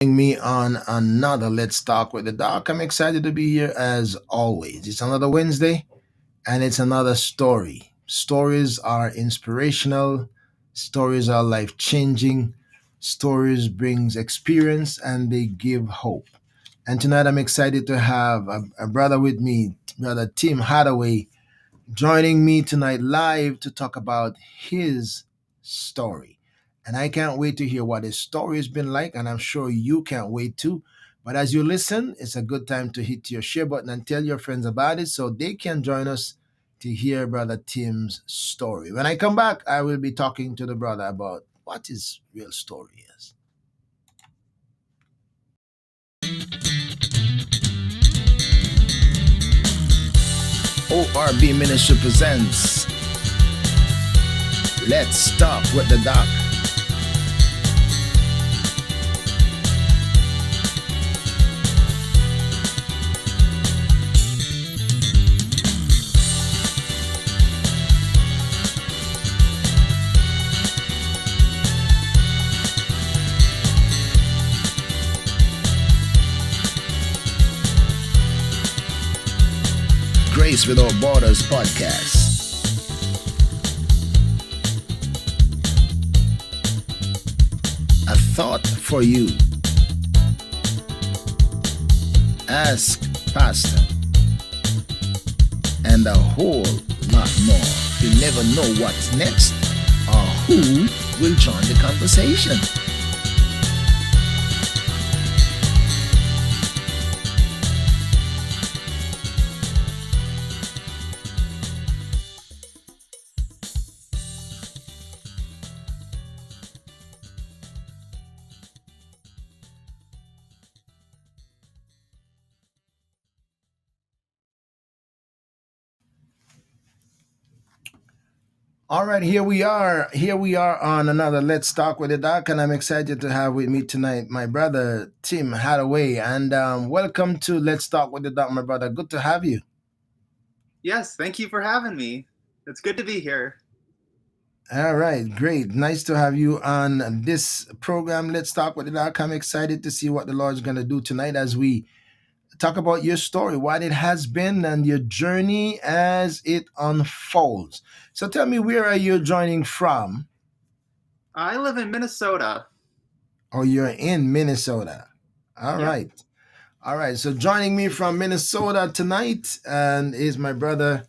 Me on another Let's Talk with the Doc. I'm excited to be here as always. It's another Wednesday and it's another story. Stories are inspirational, stories are life changing, stories brings experience and they give hope. And tonight I'm excited to have a brother with me, brother Tim Hadaway, joining me tonight live to talk about his story. And I can't wait to hear what his story has been like, and I'm sure you can't wait too. But as you listen, it's a good time to hit your share button and tell your friends about it so they can join us to hear Brother Tim's story. When I come back, I will be talking to the brother about what his real story is. ORB Ministry presents Let's Talk with the Doc. Grace Without Borders podcast. A thought for you. Ask Pastor. And a whole lot more. You never know what's next or who will join the conversation. All right, here we are. Here we are on another Let's Talk with the Doc, and I'm excited to have with me tonight my brother Tim Hadaway. And welcome to Let's Talk with the Doc, my brother. Good to have you. Yes, thank you for having me. It's good to be here. All right, great. Nice to have you on this program. Let's Talk with the Doc. I'm excited to see what the Lord's going to do tonight as we talk about your story, what it has been, and your journey as it unfolds. So tell me, where are you joining from? I live in Minnesota. Oh, you're in Minnesota. All Yep. right. All right. So joining me from Minnesota tonight and is my brother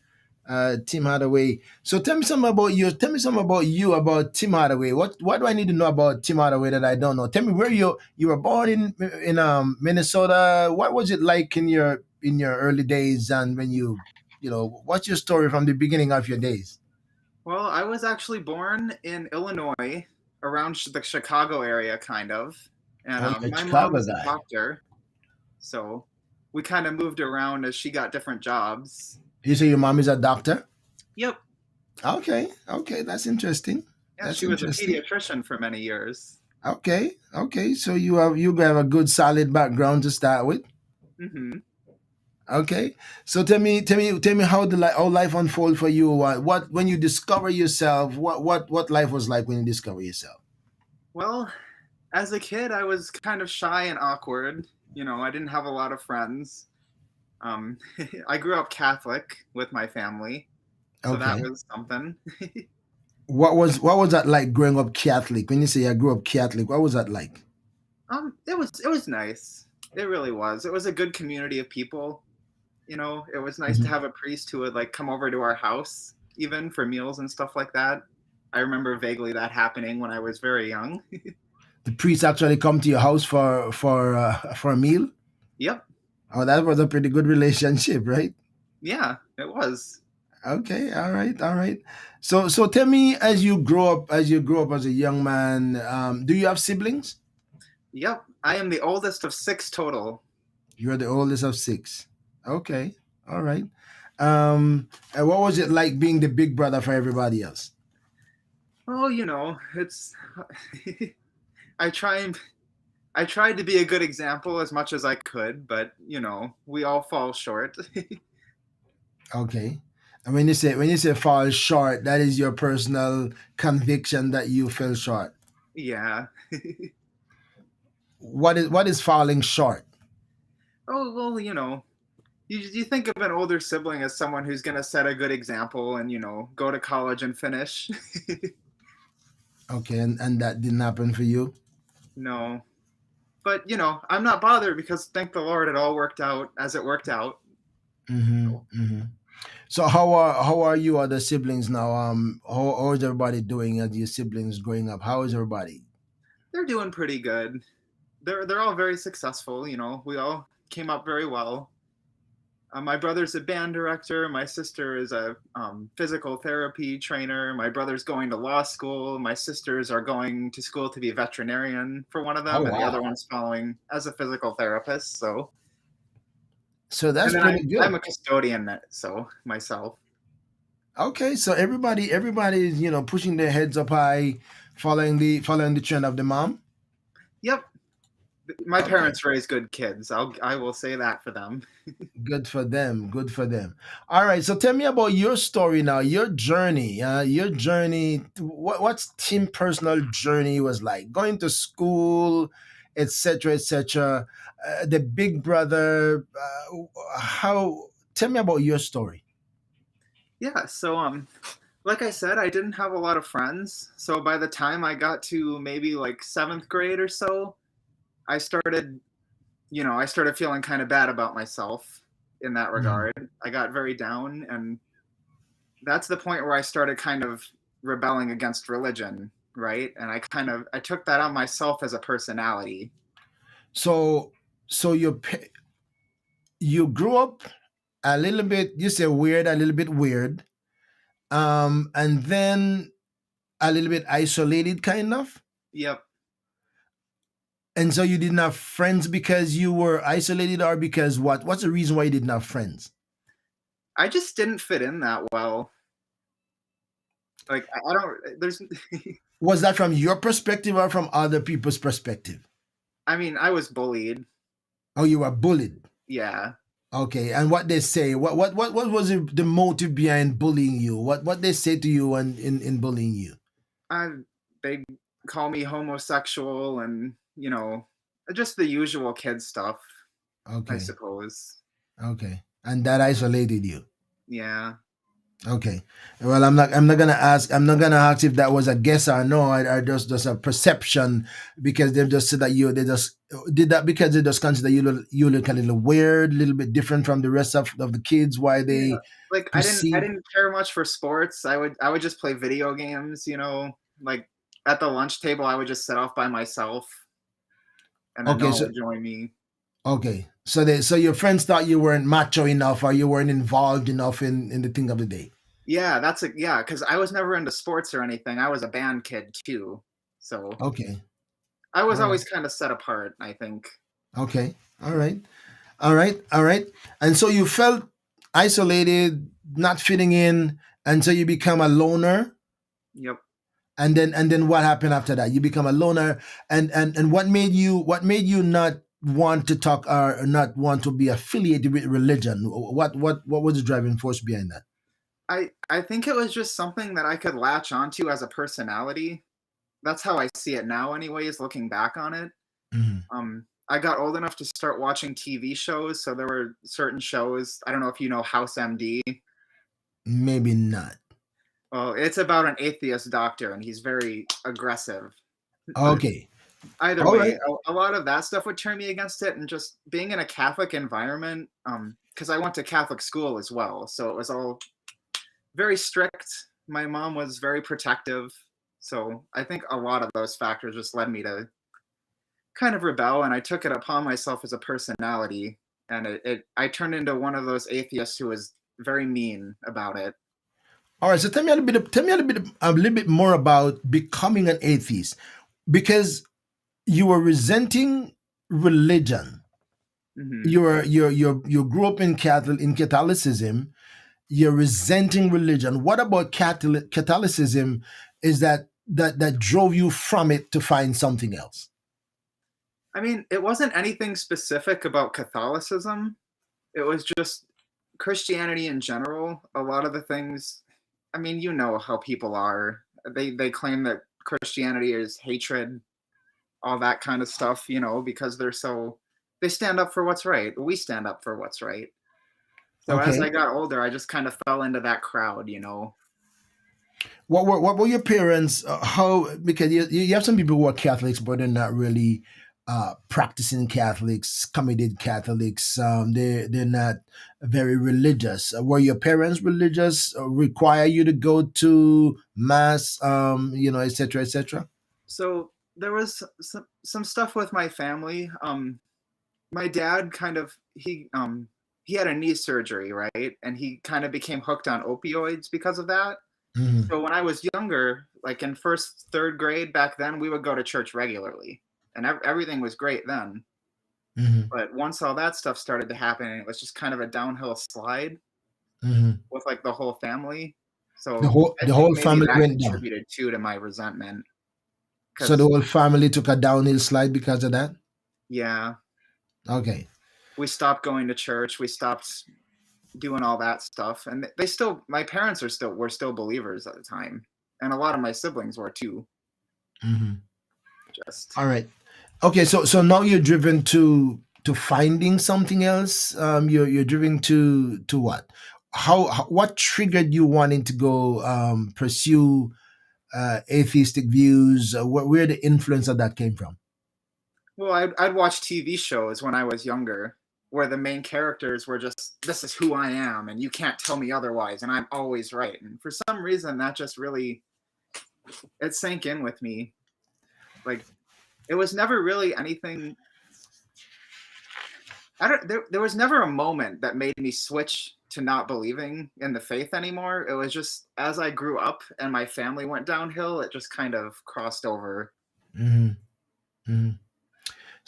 Tim Hadaway. So tell me something about you. Tell me something about you about Tim Hadaway. What do I need to know about Tim Hadaway that I don't know? Tell me where you were born in Minnesota. What was it like in your early days and when what's your story from the beginning of your days? Well, I was actually born in Illinois, around the Chicago area, kind of. And Oh, you're a my mom Chicago is a guy. doctor, so we kind of moved around as she got different jobs. You say your mom is a doctor? Yep. Okay, okay, that's interesting. Yeah, That's she was a interesting. pediatrician for many years. Okay, okay. So you have a good solid background to start with. Hmm. Okay. So tell me how life unfold for you. What when you discover yourself, what life was like when you discover yourself. Well, as a kid, I was kind of shy and awkward. I didn't have a lot of friends. Um, I grew up Catholic with my family, so that Okay. was something. What was that like growing up Catholic? When you say I grew up Catholic, what was that like? It was nice. It really was. It was a good community of people. It was nice to Mhm. have a priest who would like come over to our house even for meals and stuff like that. I remember vaguely that happening when I was very young. The priest actually come to your house for a meal. Yep. Oh, that was a pretty good relationship, right? Yeah, it was. Okay, all right, all right. So tell me, as you grow up as a young man, do you have siblings? Yep. I am the oldest of six total. You're the oldest of six. Okay, all right. And what was it like being the big brother for everybody else? Oh, it's I try and I tried to be a good example as much as I could, but we all fall short. Okay. And when you say fall short, that is your personal conviction that you fell short. Yeah. what is falling short? Oh well, you think of an older sibling as someone who's going to set a good example and go to college and finish. Okay, and that didn't happen for you. No, but I'm not bothered because thank the Lord it all worked out as it worked out. Mm-hmm, So, mm-hmm. So how are you other siblings now? How is everybody doing as your siblings growing up? How is everybody? they're doing pretty good. They're all very successful. We all came up very well. My brother's a band director. My sister is a physical therapy trainer. My brother's going to law school. My sisters are going to school to be a veterinarian for one of Oh them, and the other wow. one's following as a physical therapist. So, So and that's then pretty I'm good. a custodian, so myself. Okay, so everybody is pushing their heads up high, following the trend of the mom. Yep, my Okay. parents raised good kids. I will say that for them. Good for them. Good for them. All right. So tell me about your story now. Your journey. Your journey. What's Tim' personal journey was like? Going to school, etc., etc. The big brother. How? Tell me about your story. Yeah, so like I said, I didn't have a lot of friends. So by the time I got to maybe like 7th grade or so, I started, I started feeling kind of bad about myself in that Mhm. regard. I got very down, and that's the point where I started kind of rebelling against religion, right? And I took that on myself as a personality. So, so you grew up a little bit. You say weird, a little bit weird. And then a little bit isolated, kind of. Yep. And so you didn't have friends because you were isolated, or because what? What's the reason why you didn't have friends? I just didn't fit in that well. Like I don't there's Was that from your perspective or from other people's perspective? I mean, I was bullied. Oh, you were bullied. Yeah. Okay, and what they say? What was the motive behind bullying you? What they say to you and in bullying you? I they call me homosexual and, just the usual kid stuff, I Okay, suppose. okay, and that isolated you. Yeah. Okay. Well, I'm not gonna ask. I'm not gonna ask if that was a guess or no. I just a perception, because they've just said that they just did that because they just consider you look a little weird, a little bit different from the rest of the kids. Why Yeah. they Like I perceive? didn't care much for sports. I would just play video games, like at the lunch table I would just sit off by myself and then no Okay, one so would join me. your friends thought you weren't macho enough, or you weren't involved enough in the thing of the day. Yeah, yeah, because I was never into sports or anything. I was a band kid too. So Okay, I was all right, always kind of set apart, I think. okay, all right, all right, all right. And so you felt isolated, not fitting in, and so you become a loner. Yep. And then what happened after that? You become a loner, and what made you not want to talk, or not want to be affiliated with religion? What was the driving force behind that? I think it was just something that I could latch onto as a personality. That's how I see it now anyways, looking back on it. Mhm. I got old enough to start watching TV shows, so there were certain shows, I don't know if you know House MD. Maybe not. Well, it's about an atheist doctor and he's very aggressive. But Okay. either All way, right. a lot of that stuff would turn me against it, and just being in a Catholic environment, because I went to Catholic school as well, so it was all very strict. My mom was very protective, so I think a lot of those factors just led me to kind of rebel, and I took it upon myself as a personality, and I turned into one of those atheists who was very mean about it. All right. So tell me a little bit more about becoming an atheist, because you were resenting religion. Hmm. You grew up in Catholicism. You're resenting religion. What about Catholicism is that drove you from it to find something else? I mean, it wasn't anything specific about Catholicism. It was just Christianity in general. A lot of the things, I mean, you know how people are. They claim that Christianity is hatred, all that kind of stuff, because they stand up for what's right. We stand up for what's right. So as I Okay. got older, I just kind of fell into that crowd. What were your parents? How, because you have some people who are Catholics, but they're not really practicing Catholics, committed Catholics. They're not very religious. Were your parents religious? Require you to go to mass? Etc. Etc. So there was some stuff with my family. My dad he had a knee surgery, right? And he kind of became hooked on opioids because of that. Hmm. So when I was younger, like in first, third grade back then, we would go to church regularly, and everything was great then. Hmm. But once all that stuff started to happen, it was just kind of a downhill slide Hmm. with like the whole family. The So whole I the think whole maybe family that went down. contributed too to my resentment. So the Because whole family took a downhill slide because of that. yeah, Okay. we stopped going to church. We stopped doing all that stuff, and my parents were still believers at the time, and a lot of my siblings were too. Hmm. Just All right. Okay, so now you're driven to finding something else. You're driven to what? What triggered you wanting to go pursue atheistic views? Where the influence of that came from? well, I'd watch TV shows when I was younger where the main characters were just, this is who I am, and you can't tell me otherwise, and I'm always right. And for some reason, that just really it sank in with me. Like it was never really anything. I don't. There was never a moment that made me switch to not believing in the faith anymore. It was just as I grew up and my family went downhill, it just kind of crossed over. Hmm. Hmm.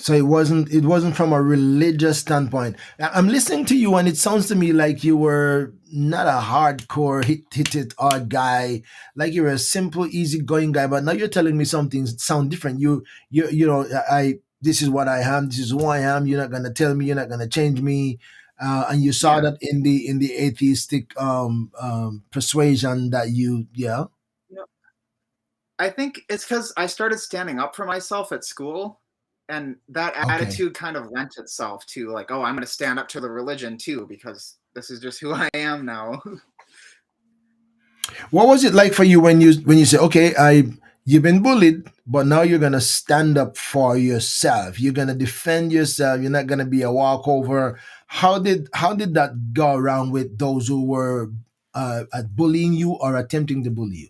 So it wasn't from a religious standpoint. I'm listening to you, and it sounds to me like you were not a hardcore hit it hard guy, like you're a simple, easygoing guy. But now you're telling me something sound different. I this is what I am. This is who I am. You're not gonna tell me. You're not gonna change me. And you saw Yeah. that in the atheistic persuasion that yeah. You know, I think it's because I started standing up for myself at school, and that Okay. attitude kind of lent itself to like, oh, I'm going to stand up to the religion too because this is just who I am now. What was it like for you when you say, okay, you've been bullied, but now you're gonna stand up for yourself. You're gonna defend yourself. You're not gonna be a walkover. How did that go around with those who were bullying you or attempting to bully you?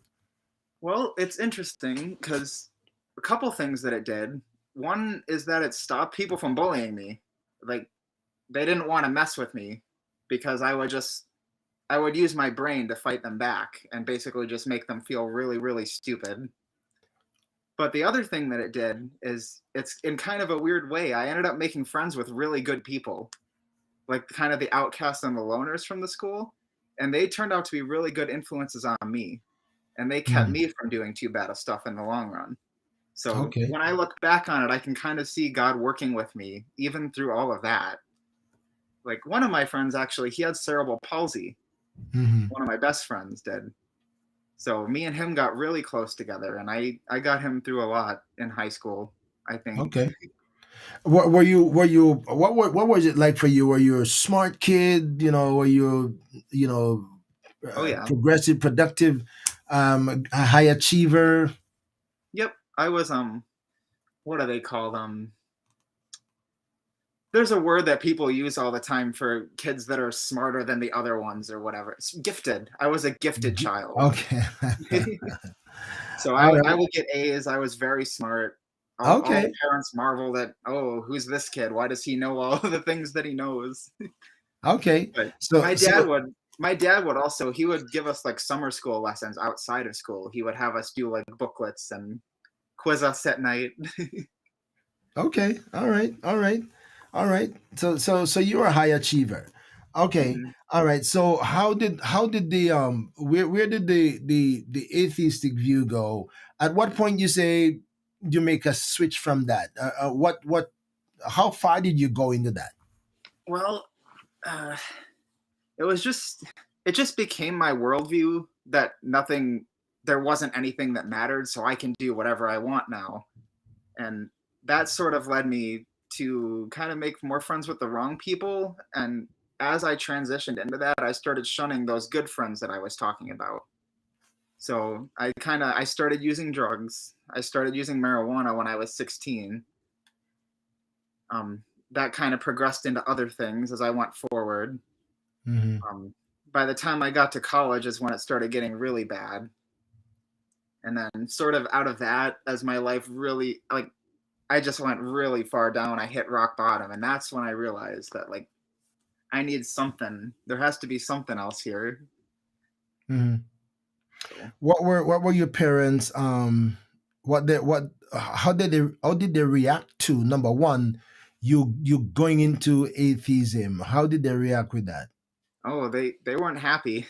Well, it's interesting because a couple things that it did. One is that it stopped people from bullying me. Like they didn't want to mess with me because I would use my brain to fight them back and basically just make them feel really, really stupid. But the other thing that it did is it's in kind of a weird way. I ended up making friends with really good people, like kind of the outcasts and the loners from the school. And they turned out to be really good influences on me. And they kept Hmm. me from doing too bad of stuff in the long run. So Okay. when I look back on it, I can kind of see God working with me, even through all of that. Like one of my friends actually, he had cerebral palsy. Hmm. One of my best friends did. So me and him got really close together, and I got him through a lot in high school, I think. Okay. What was it like for you? Were you a smart kid? Were you know Oh yeah. progressive, productive, a high achiever? Yep. I was what are they called? There's a word that people use all the time for kids that are smarter than the other ones or whatever. It's gifted. I was a gifted child. Okay. So All I right. would get A's. I was very smart. All the Okay. parents marvel that, oh, who's this kid? Why does he know all the things that he knows? Okay. But So so my dad would also he would give us like summer school lessons outside of school. He would have us do like booklets and quiz us at night. okay. All right. All right. All right. So you're a high achiever. Okay. Mhm. All right. So how did the where did the atheistic view go? At what point you say you make a switch from that? What how far did you go into that? Well, uh, it was it just became my worldview that there wasn't anything that mattered, so I can do whatever I want now. And that sort of led me to kind of make more friends with the wrong people. And as I transitioned into that, I started shunning those good friends that I was talking about. So I started using drugs. I started using marijuana when I was 16. Um, that kind of progressed into other things as I went forward. Hmm. Um, by the time I got to college is when it started getting really bad. And then sort of out of that, as my life really, like, I just went really far down. I hit rock bottom. And that's when I realized that, like, I need something. There has to be something else here. Hmm. So, What were your parents? What how did they react to, number one, you going into atheism? How did they react with that? oh, they weren't happy.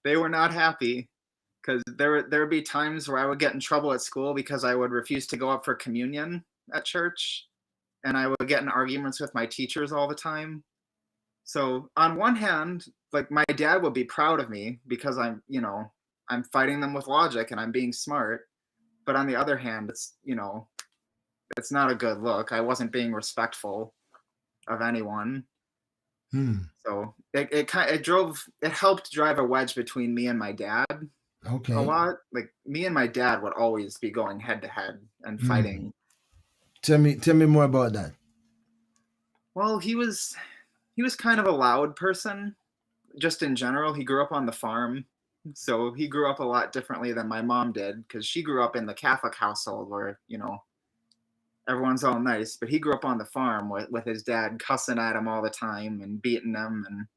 They were not happy because there would be times where I would get in trouble at school because I would refuse to go up for communion at church, and I would get in arguments with my teachers all the time. So on one hand, like, my dad would be proud of me because I'm fighting them with logic and I'm being smart. But on the other hand, it's not a good look. I wasn't being respectful of anyone. Hmm. So it helped drive a wedge between me and my dad a Okay. lot. Like, me and my dad would always be going head to head and Hmm. fighting. Tell me more about that. Well, he was kind of a loud person just in general. He grew up on the farm. So he grew up a lot differently than my mom did because she grew up in the Catholic household where, everyone's all nice, but he grew up on the farm with his dad cussing at him all the time and beating him. And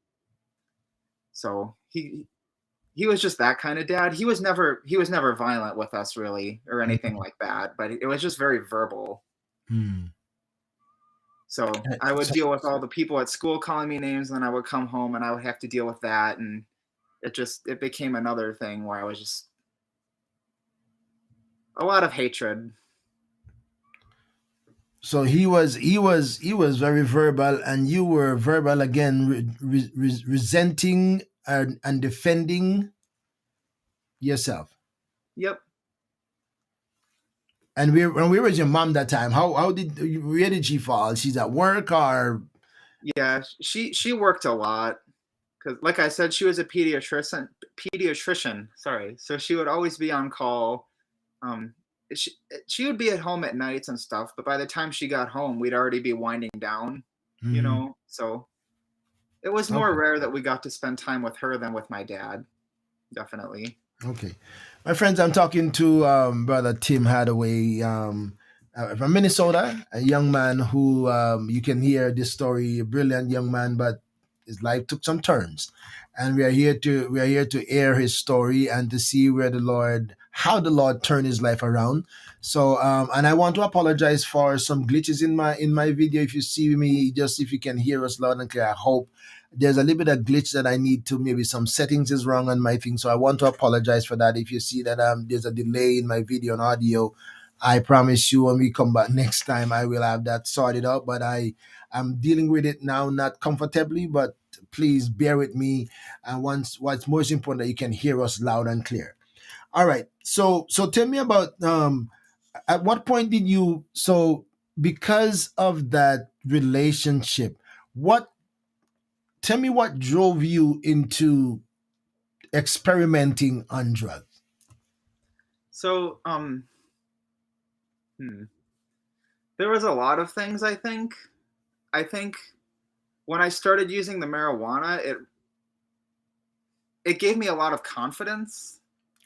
so he was just that kind of dad. He was never violent with us really or anything Mhm. like that, but it was just very verbal. Hmm. So I would So, deal with all the people at school calling me names, and then I would come home and I would have to deal with that. And it became another thing where I was just a lot of hatred. so he was very verbal, and you were verbal again, resenting and defending yourself. Yep. And where was your mom that time? Where did she fall? She's at work or? Yeah, she worked a lot because, like I said, she was a pediatrician. Sorry, so she would always be on call. Um, she she would be at home at nights and stuff, but by the time she got home, we'd already be winding down. Hmm. So it was more Okay. rare that we got to spend time with her than with my dad. Definitely. Okay, my friends, I'm talking to brother Tim Hadaway, from Minnesota, a young man who, you can hear this story, a brilliant young man, but his life took some turns, and we are here to air his story and to see how the Lord turned his life around. So, and I want to apologize for some glitches in my video. If you see me, just if you can hear us loud and clear, I hope there's a little bit of glitch that I need to, maybe some settings is wrong on my thing. So I want to apologize for that. If you see that there's a delay in my video and audio, I promise you when we come back next time I will have that sorted out. But I'm dealing with it now, not comfortably, but please bear with me. And once what's most important, that you can hear us loud and clear. All right. So tell me about, at what point did you, so because of that relationship, what tell me what drove you into experimenting on drugs. So hmm, there was a lot of things. I think when I started using the marijuana, it gave me a lot of confidence,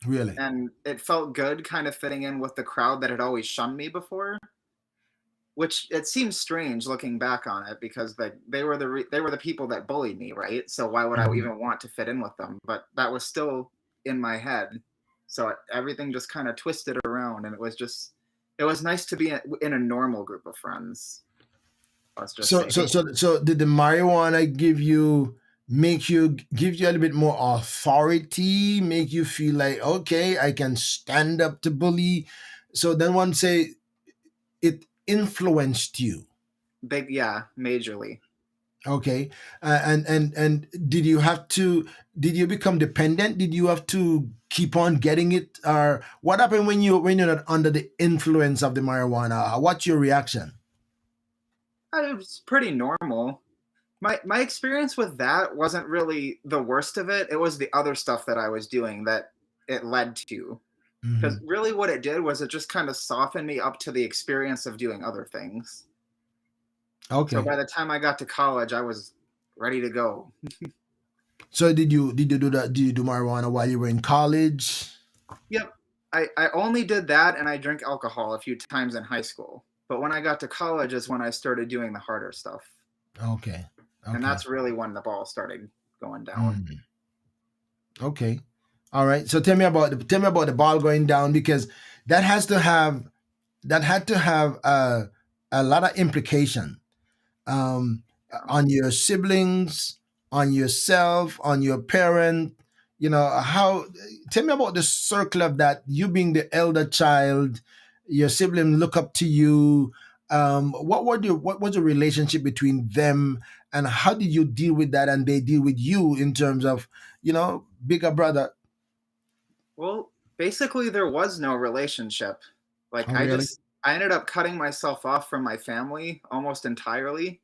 Really? and it felt good kind of fitting in with the crowd that had always shunned me before, which it seems strange looking back on it because they were the people that bullied me, right? So why would I Mhm. even want to fit in with them? But that was still in my head. So everything just kind of twisted around, and it was nice to be in a normal group of friends. Let's just So say, so so so did the marijuana give you a little bit more authority, make you feel like, okay, I can stand up to bully. So then one say it influenced you. big, yeah, majorly. Okay. And did you have to? Did you become dependent? Did you have to keep on getting it, or what happened when you're not under the influence of the marijuana? What's your reaction? It was pretty normal. My experience with that wasn't really the worst of it. It was the other stuff that I was doing that it led to. Because Hmm. really, what it did was it just kind of softened me up to the experience of doing other things. So Okay. by the time I got to college, I was ready to go. So did you do that? Did you do marijuana while you were in college? Yep. I only did that and I drank alcohol a few times in high school. But when I got to college is when I started doing the harder stuff. Okay. And Okay. that's really when the ball started going down. Mm. Okay. All right. So tell me about the ball going down, because that has to have that had to have a lot of implication, um, Yeah. on your siblings, on yourself, on your parent. How? Tell me about the circle of that. You being the elder child, your siblings look up to you. What was the relationship between them, and how did you deal with that, and they deal with you in terms of bigger brother? Well, basically there was no relationship. Like Oh, really? I ended up cutting myself off from my family almost entirely.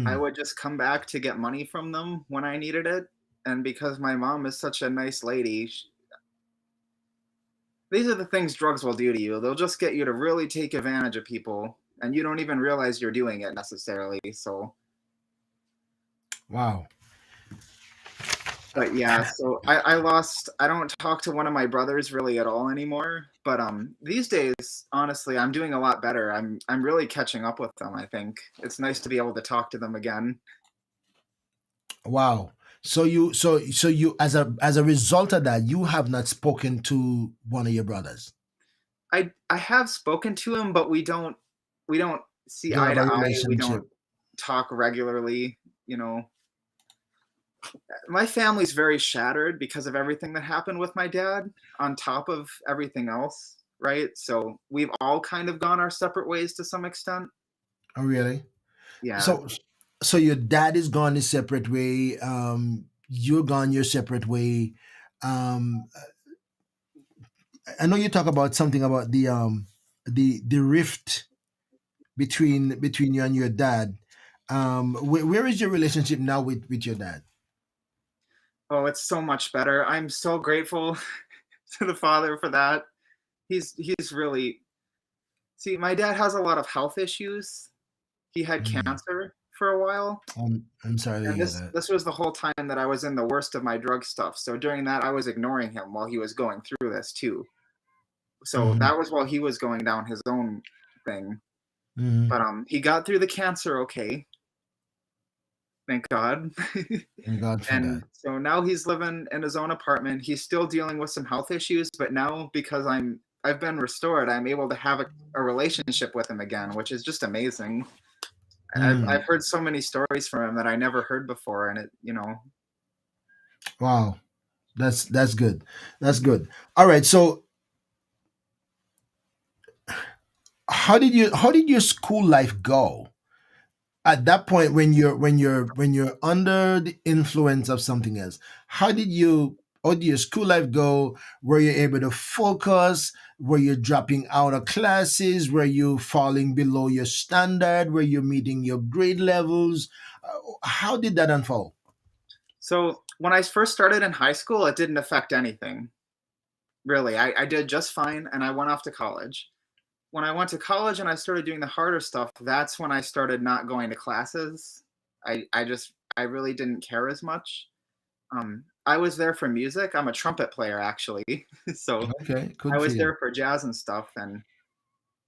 I Mm, would just come back to get money from them when I needed it. And because my mom is such a nice lady, these are the things drugs will do to you. They'll just get you to really take advantage of people, and you don't even realize you're doing it necessarily. So, wow. but yeah, so I lost. I don't talk to one of my brothers really at all anymore. But these days, honestly, I'm doing a lot better. I'm really catching up with them. I think it's nice to be able to talk to them again. Wow. So you as a result of that, you have not spoken to one of your brothers. I have spoken to him, but we don't see Don't eye have to a eye. We relationship. don't talk regularly. You know, my family's very shattered because of everything that happened with my dad. On top of everything else, right? So we've all kind of gone our separate ways to some extent. Oh, really? Yeah. So your dad is gone his separate way. You're gone your separate way. Um, I know you talk about something about the rift between you and your dad. Where is your relationship now with your dad? Oh, it's so much better. I'm so grateful to the father for that. He's really see. My dad has a lot of health issues. He had Mm. cancer for a while. I'm sorry to And hear this that. this was the whole time that I was in the worst of my drug stuff. So during that, I was ignoring him while he was going through this too. So Hmm. that was while he was going down his own thing. Hmm. But he got through the cancer okay, thank God. Thank God for And that. so now he's living in his own apartment. He's still dealing with some health issues, but now because I've been restored, I'm able to have a relationship with him again, which is just amazing. I've Mm. heard so many stories from him that I never heard before, and Wow. That's good. That's good. All right. So how did your school life go at that point when you're under the influence of something else? How did your school life go? Were you able to focus? Were you dropping out of classes? Were you falling below your standard? Were you meeting your grade levels? How did that unfold? So when I first started in high school, it didn't affect anything really. I did just fine, and I went off to college. When I went to college and I started doing the harder stuff, that's when I started not going to classes. I really didn't care as much. I was there for music. I'm a trumpet player actually, so Okay, I good for was you. there for jazz and stuff. And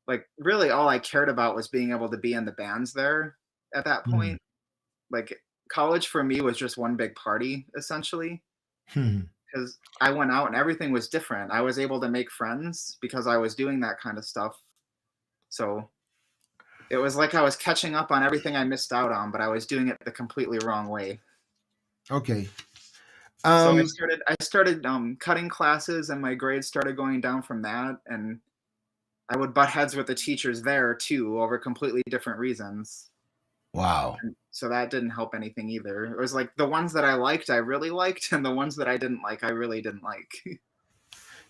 like really, all I cared about was being able to be in the bands there. At that Hmm. point, like college for me was just one big party essentially Hmm. because I went out and everything was different. I was able to make friends because I was doing that kind of stuff. So it was like I was catching up on everything I missed out on, but I was doing it the completely wrong way. Okay. So Um, I started cutting classes, and my grades started going down from that. And I would butt heads with the teachers there too over completely different reasons. Wow. So that didn't help anything either. It was like the ones that I liked, I really liked, and the ones that I didn't like, I really didn't like.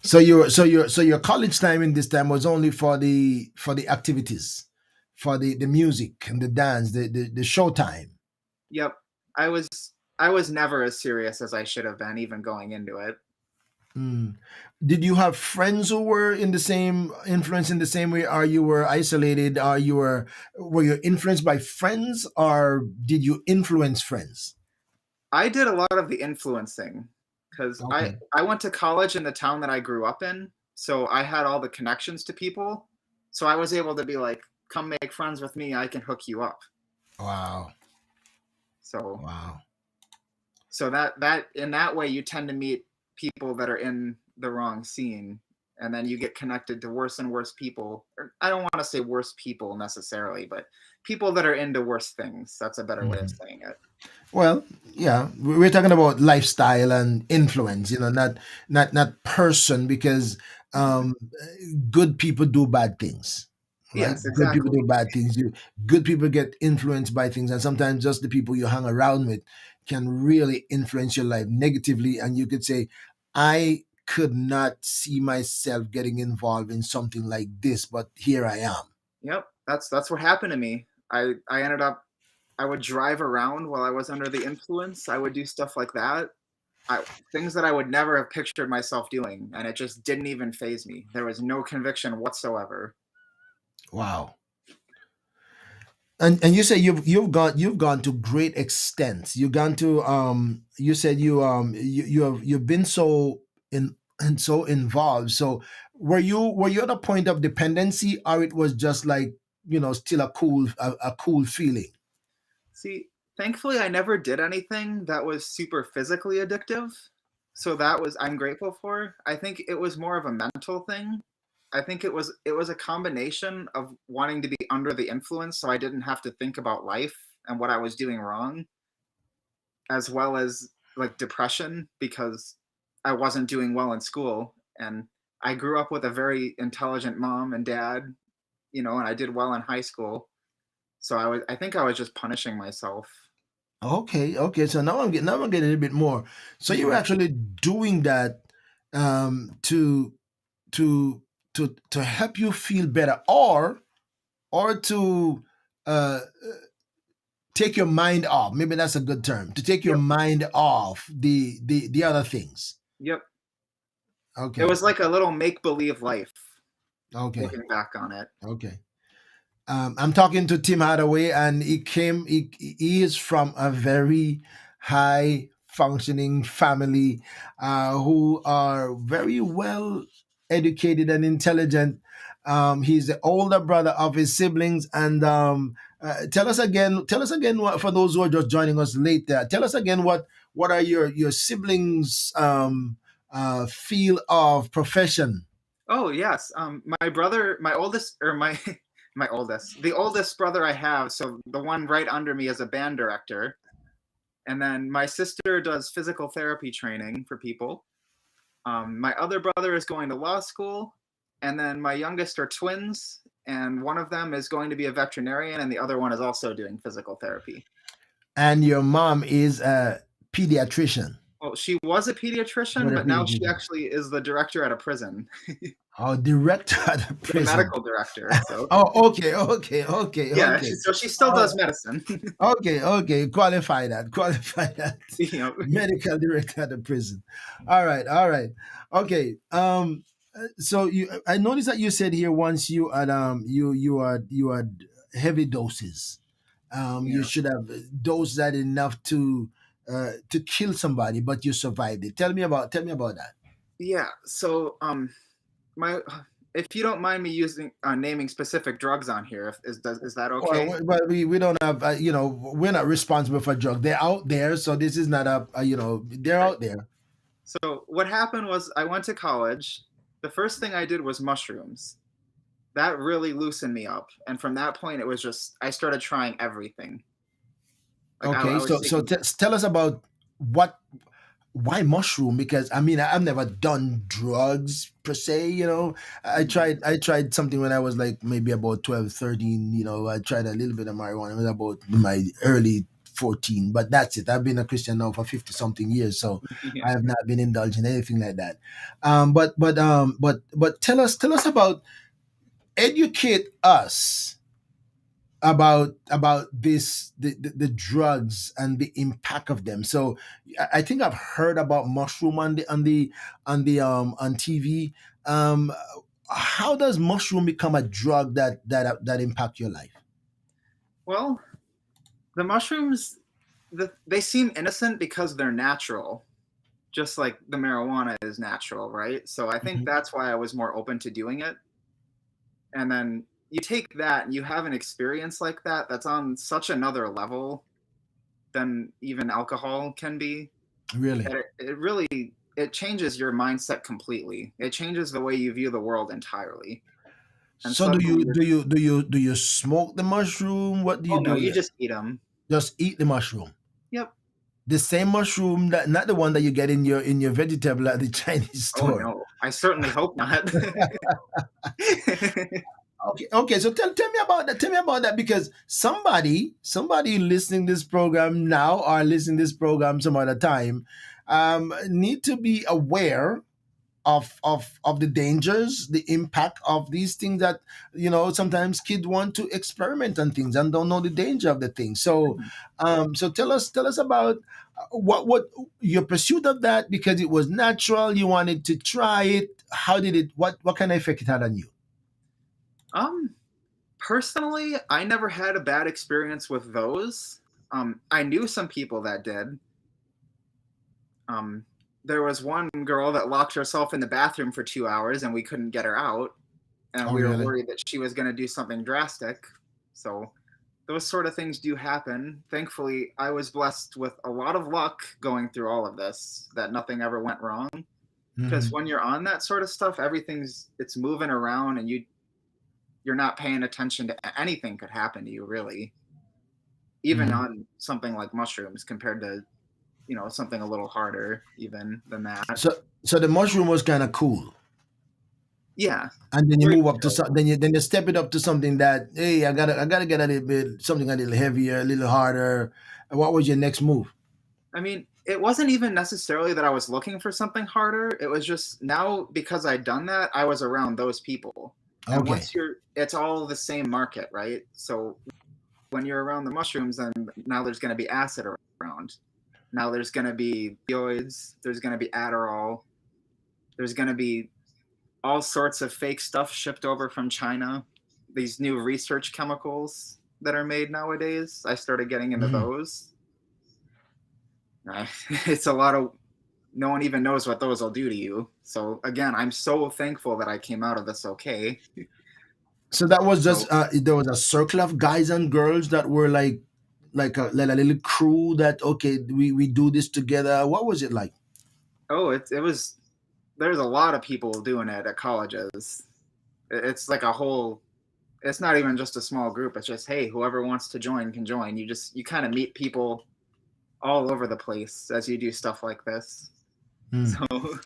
So your college time in this time was only for the activities, for the music and the dance, the show time. Yep. I was I was never as serious as I should have been even going into it. Mm. Did you have friends who were in the same influence in the same way? Or you were isolated? Or were you influenced by friends, or did you influence friends? I did a lot of the influencing because Okay. I went to college in the town that I grew up in, so I had all the connections to people. So I was able to be like, "Come make friends with me. I can hook you up." Wow. So Wow. that in that way you tend to meet people that are in the wrong scene, and then you get connected to worse and worse people. Or I don't want to say worse people necessarily, but people that are into worse things. That's a better way of Mhm. saying it. Well, yeah, we're talking about lifestyle and influence, not person, because um, good people do bad things, right? Yes, Good people exactly. do bad things. Good people get influenced by things, and sometimes just the people you hang around with can really influence your life negatively. And you could say, I could not see myself getting involved in something like this, but here I am. Yep, that's what happened to me. I ended up I would drive around while I was under the influence. I would do stuff like that. I Things that I would never have pictured myself doing, and it just didn't even phase me. There was no conviction whatsoever. Wow. And you say you've gone to great extents. You've gone to you said you've been so in and so involved. So were you at a point of dependency, or it was just like, still a cool feeling? See, thankfully, I never did anything that was super physically addictive. So that was I'm grateful for. I think it was more of a mental thing. I think it was a combination of wanting to be under the influence so I didn't have to think about life and what I was doing wrong, as well as like depression because I wasn't doing well in school, and I grew up with a very intelligent mom and dad, and I did well in high school. So I think I was just punishing myself. Okay, okay. So now I'm getting a little bit more. So you were Mhm. actually doing that to to help you feel better, or to uh take your mind off. Maybe that's a good term, to take your Yep. mind off the other things. Yep. It Okay. was like a little make believe life Okay. looking back on it. Okay. I'm talking to Tim Hadaway, and he is from a very high functioning family, who are very well educated and intelligent. He's the older brother of his siblings. And tell us again, for those who are just joining us late there, tell us again what are your siblings' field of profession? Oh yes. My brother, my oldest, or my my oldest, the oldest brother I have. So the one right under me is a band director, and then my sister does physical therapy training for people. My other brother is going to law school, and then my youngest are twins, and one of them is going to be a veterinarian, and the other one is also doing physical therapy. And your mom is a pediatrician. Well, she was a What pediatrician, a but now she pediatrician. actually is the director at a prison, Oh, director at the the prison. medical director. So Oh, okay, okay, okay, yeah, okay. so she still Uh, does medicine. okay, okay. Qualify that. Qualify that. you know, Medical director at the prison. All right, all right. Okay. So I noticed that you said here once you had heavy doses. You yeah, should have dosed that enough to kill somebody, but you survived it. Tell me about that. yeah. So my if you don't mind me using naming specific drugs on here, is that Well, okay? we don't have, we're not responsible for drug. They're out there, so this is not they're Right. out there. So what happened was I went to college. The first thing I did was mushrooms. That really loosened me up, and from that point, it was just I started trying everything. Like I Okay, was so taking tell us about what. why mushroom? Because I mean, I've never done drugs per se. I tried something when I was like maybe about 12, 13. I tried a little bit of marijuana. It was about my early 14, but that's it. I've been a Christian now for 50 something years, so Yeah. I have not been indulging anything like that. But tell us about, educate us about this, the drugs and the impact of them. So I think I've heard about mushroom on TV. um how does mushroom become a drug that impact your life? Well, the mushrooms, they seem innocent because they're natural, just like the marijuana is natural, right? So I think Mhm. that's why I was more open to doing it. And then you take that and you have an experience like that that's on such another level than even alcohol can be. Really? And it really, it changes your mindset completely. It changes the way you view the world entirely. And So do suddenly you you're, smoke the mushroom? What do you oh no, do you with it? just eat them. Just eat the mushroom? Yep. The same mushroom, that not the one that you get in your vegetable at the Chinese Oh store? no, I certainly hope not. Okay, okay. So tell me about that. Tell me about that, because somebody listening this program now, or listening this program some other time, need to be aware of the dangers, the impact of these things, that sometimes kids want to experiment on things and don't know the danger of the thing. So tell us about what your pursuit of that, because it was natural. You wanted to try it. How did it? What kind of effect it had on you? um, Personally, I never had a bad experience with those. I knew some people that did. Um, there was one girl that locked herself in the bathroom for 2 hours and we couldn't get her out. And Oh, we were really? worried that she was going to do something drastic. So those sort of things do happen. Thankfully, I was blessed with a lot of luck going through all of this, that nothing ever went wrong. Because Hmm. when you're on that sort of stuff, it's moving around and you're not paying attention to anything could happen to you really, even Hmm. on something like mushrooms compared to something a little harder even than that. So the mushroom was kind of cool, Yeah, and then you very move up to chill. then you step it up to something that, hey, I gotta get a little bit, something a little heavier, a little harder. And what was your next move? I mean, it wasn't even necessarily that I was looking for something harder. It was just now because I'd done that, I was around those people. And Okay. once it's all the same market, right? So when you're around the mushrooms, then now there's going to be acid around. Now there's going to be opioids. There's going to be Adderall. There's going to be all sorts of fake stuff shipped over from China. These new research chemicals that are made nowadays. I started getting into Hmm. those. It's a lot of, no one even knows what those will do to you. So again, I'm so thankful that I came out of this okay. So that was So just, there was a circle of guys and girls that were like a little crew, that, okay, we do this together. What was it like? it was, there's a lot of people doing it at colleges. It's like a whole, it's not even just a small group. It's just, hey, whoever wants to join can join. You kind of meet people all over the place as you do stuff like this. Hmm. So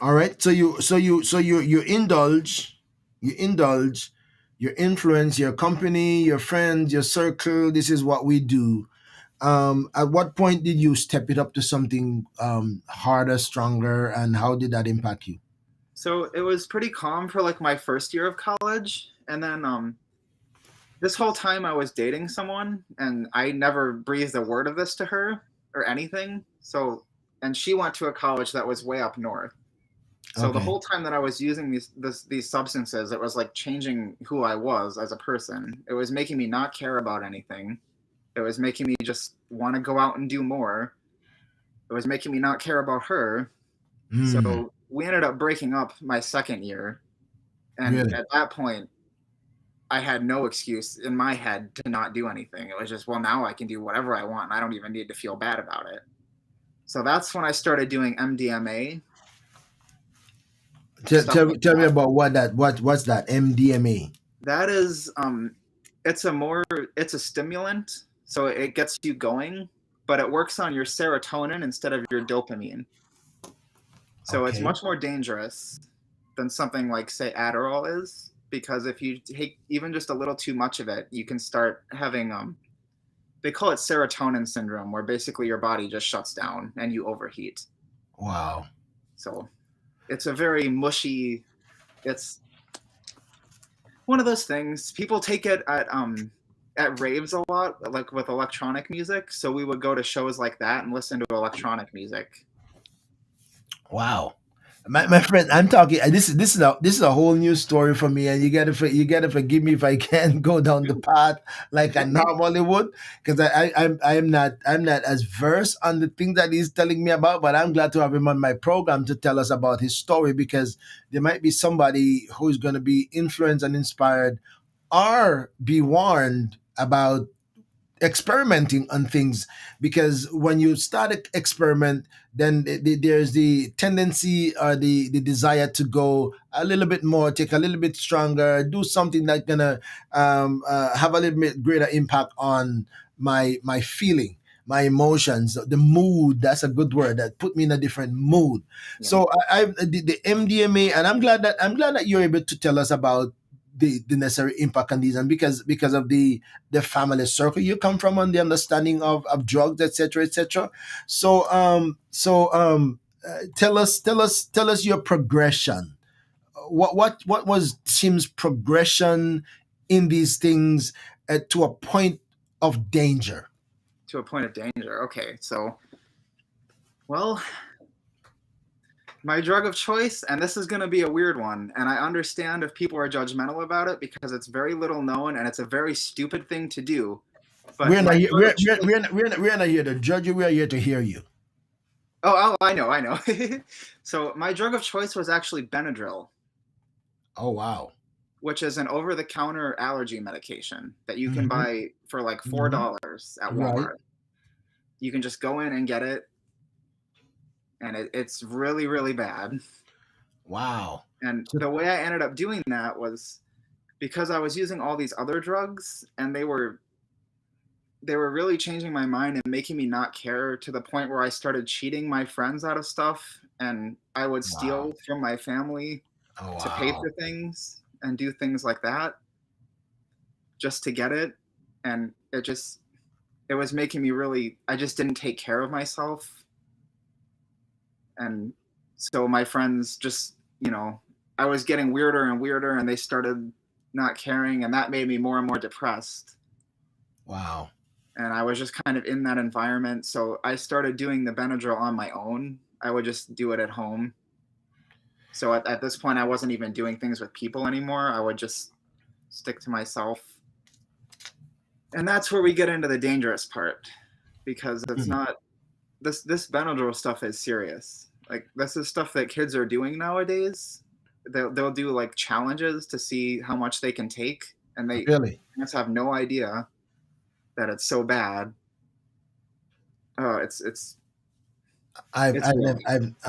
All right. So you indulge your influence, your company, your friends, your circle. This is what we do. At what point did you step it up to something harder, stronger, and how did that impact you? so it was pretty calm for like my first year of college, and then this whole time I was dating someone, and I never breathed a word of this to her or anything. So, and she went to a college that was way up north. So the Okay. whole time that I was using these substances, it was like changing who I was as a person. It was making me not care about anything. It was making me just want to go out and do more. It was making me not care about her. Hmm. So we ended up breaking up my second year. And Really? at that point, I had no excuse in my head to not do anything. It was just, well, now I can do whatever I want. And I don't even need to feel bad about it. So that's when I started doing MDMA, Tell, stuff tell, like tell me that. about what's that MDMA? That is, it's a stimulant. So it gets you going. but it works on your serotonin instead of your dopamine. So it's Okay. much more dangerous than something like, say, Adderall is, because if you take even just a little too much of it, you can start having they call it serotonin syndrome, where basically your body just shuts down and you overheat. Wow. So it's a very mushy. It's one of those things. People take it at raves a lot, like with electronic music. So we would go to shows like that and listen to electronic music. Wow. Yeah. My friend, I'm talking. This is a whole new story for me, and you gotta forgive me if I can't go down the path like I normally would, because I'm not as versed on the things that he's telling me about. But I'm glad to have him on my program to tell us about his story, because there might be somebody who's going to be influenced and inspired, or be warned about experimenting on things, because when you start to experiment, then there's the tendency or the desire to go a little bit more, take a little bit stronger, do something that's gonna have a little bit greater impact on my feeling, my emotions, the mood. That's a good word, that put me in a different mood. Yeah. So the MDMA, and I'm glad that you're able to tell us about the necessary impact on these, and because of the family circle you come from, and the understanding of drugs, etc., etc. Tell us your progression. What was Tim's progression in these things, to a point of danger? To a point of danger. Okay, so, well, my drug of choice, and this is going to be a weird one, and I understand if people are judgmental about it because it's very little known and it's a very stupid thing to do. But We're not my here. drug of choice. We're not here to judge you. We are here to hear you. Oh, I know, I know. So my drug of choice was actually Benadryl, Oh wow. which is an over-the-counter allergy medication that you can Hmm. buy for like Hmm. $4 at Right. Walmart. You can just go in and get it, and it's really, really bad. Wow. And So, the way I ended up doing that was because I was using all these other drugs, and they were really changing my mind and making me not care, to the point where I started cheating my friends out of stuff, and I would wow. steal from my family Oh to pay wow. for things and do things like that just to get it. And it was making me really, I just didn't take care of myself. And so my friends just, I was getting weirder and weirder, and they started not caring, and that made me more and more depressed. Wow. And I was just kind of in that environment. So I started doing the Benadryl on my own. I would just do it at home. So at this point, I wasn't even doing things with people anymore. I would just stick to myself. And that's where we get into the dangerous part, because it's Mm. not, this Benadryl stuff is serious. Like, this is stuff that kids are doing nowadays. They'll do like challenges to see how much they can take, and they Really? parents have no idea that it's so bad. Oh, it's real.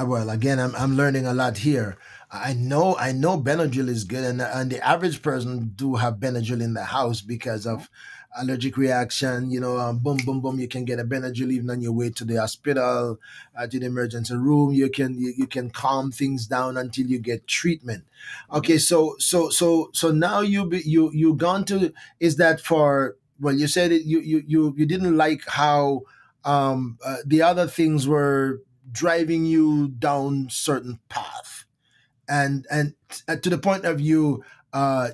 Well, again, I'm learning a lot here. I know Benadryl is good, and the average person do have Benadryl in the house because of allergic reaction. Boom, boom, boom. You can get a Benadryl even on your way to the hospital, to the emergency room. You can calm things down until you get treatment. Mhm. Okay, so now you gone to, is that for, well, you said it, you didn't like how the other things were driving you down certain path, and to the point of you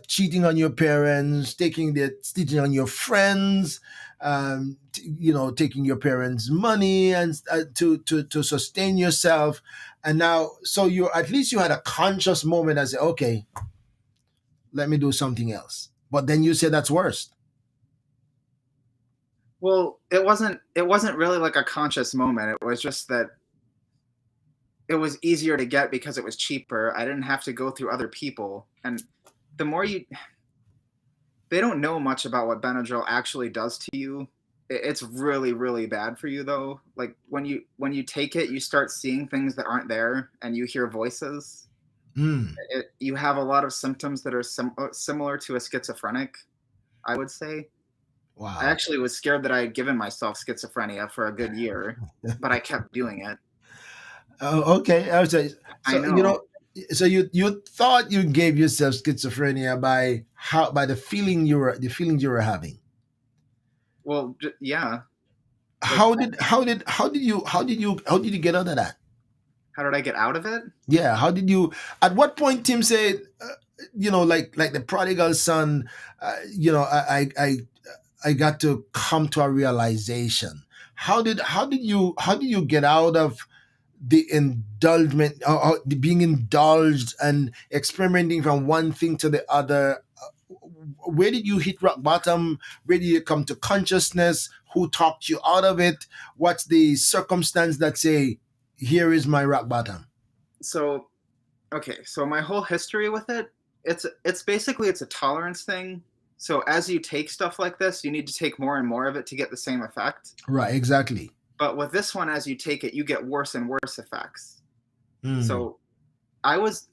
cheating on your parents, cheating on your friends, taking your parents money, and to sustain yourself. And now, so you, at least you had a conscious moment and say, okay, let me do something else. But then you say that's worse. Well, it wasn't really like a conscious moment. It was just that it was easier to get because it was cheaper. I didn't have to go through other people. And the more you they don't know much about what Benadryl actually does to you. It's really, really bad for you, though. Like, when you take it, you start seeing things that aren't there, and you hear voices. Mm, You have a lot of symptoms that are similar to a schizophrenic, I would say. I Wow. actually was scared that I had given myself schizophrenia for a good year, but I kept doing it. Oh, okay. I was saying, I so know. so you thought you gave yourself schizophrenia by the feeling you were having. Well, yeah. Like, How did you get out of that? how did I get out of it? Yeah, how did you? At what point Tim said, like the prodigal son, I got to come to a realization. How did you get out of the indulgement, the being indulged and experimenting from one thing to the other? Where did you hit rock bottom? Where did you come to consciousness? Who talked you out of it? What's the circumstance that say, here is my rock bottom? So, okay, so my whole history with it, it's basically it's a tolerance thing. So as you take stuff like this, you need to take more and more of it to get the same effect. Right, exactly. But with this one, as you take it, you get worse and worse effects. Mm. So I was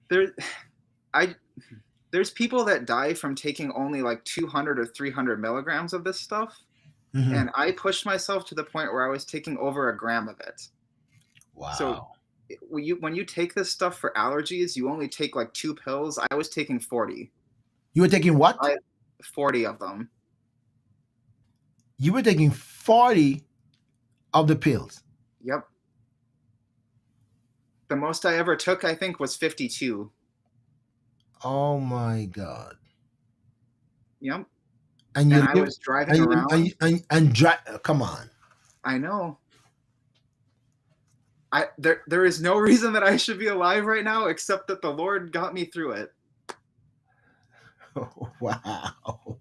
there. I there's people that die from taking only like 200 or 300 milligrams of this stuff, Hmm. and I pushed myself to the point where I was taking over a gram of it. So Wow. when you take this stuff for allergies, you only take like 2 pills. I was taking 40. You were taking what? 40 of them. You were taking 40 of the pills. Yep. The most I ever took, I think, was 52. Oh my God. Yep. And And you I live was driving and you around. come on. I know. There is no reason that I should be alive right now except that the Lord got me through it. Wow.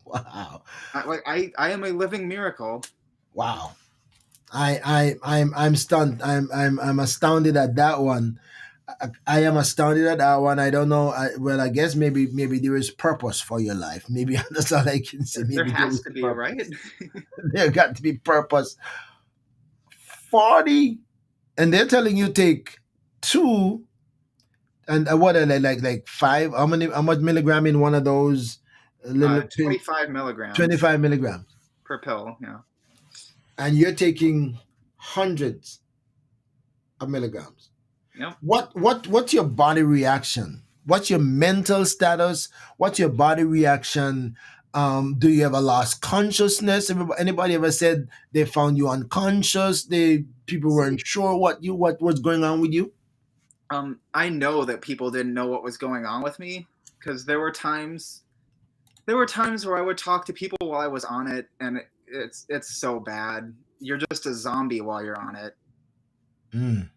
Wow. I am a living miracle. Wow. I'm stunned. I'm astounded at that one. I am astounded at that one. I don't know. Well, I guess maybe there is purpose for your life. Maybe that's all I can say. There Maybe there has is to be, right? purpose. There got to be purpose. 40, and they're telling you take two, and what are they, like five? How much milligram in one of those little pill? 25 milligrams 25 milligrams, per pill. Yeah. and you're taking hundreds of milligrams. Yep. What's your body reaction? What's your mental status? What's your body reaction? Do you ever lost consciousness? Anybody ever said they found you unconscious? People See, weren't sure what was going on with you. I know that people didn't know what was going on with me because there were times where I would talk to people while I was on it, and it's so bad. You're just a zombie while you're on it. Mm.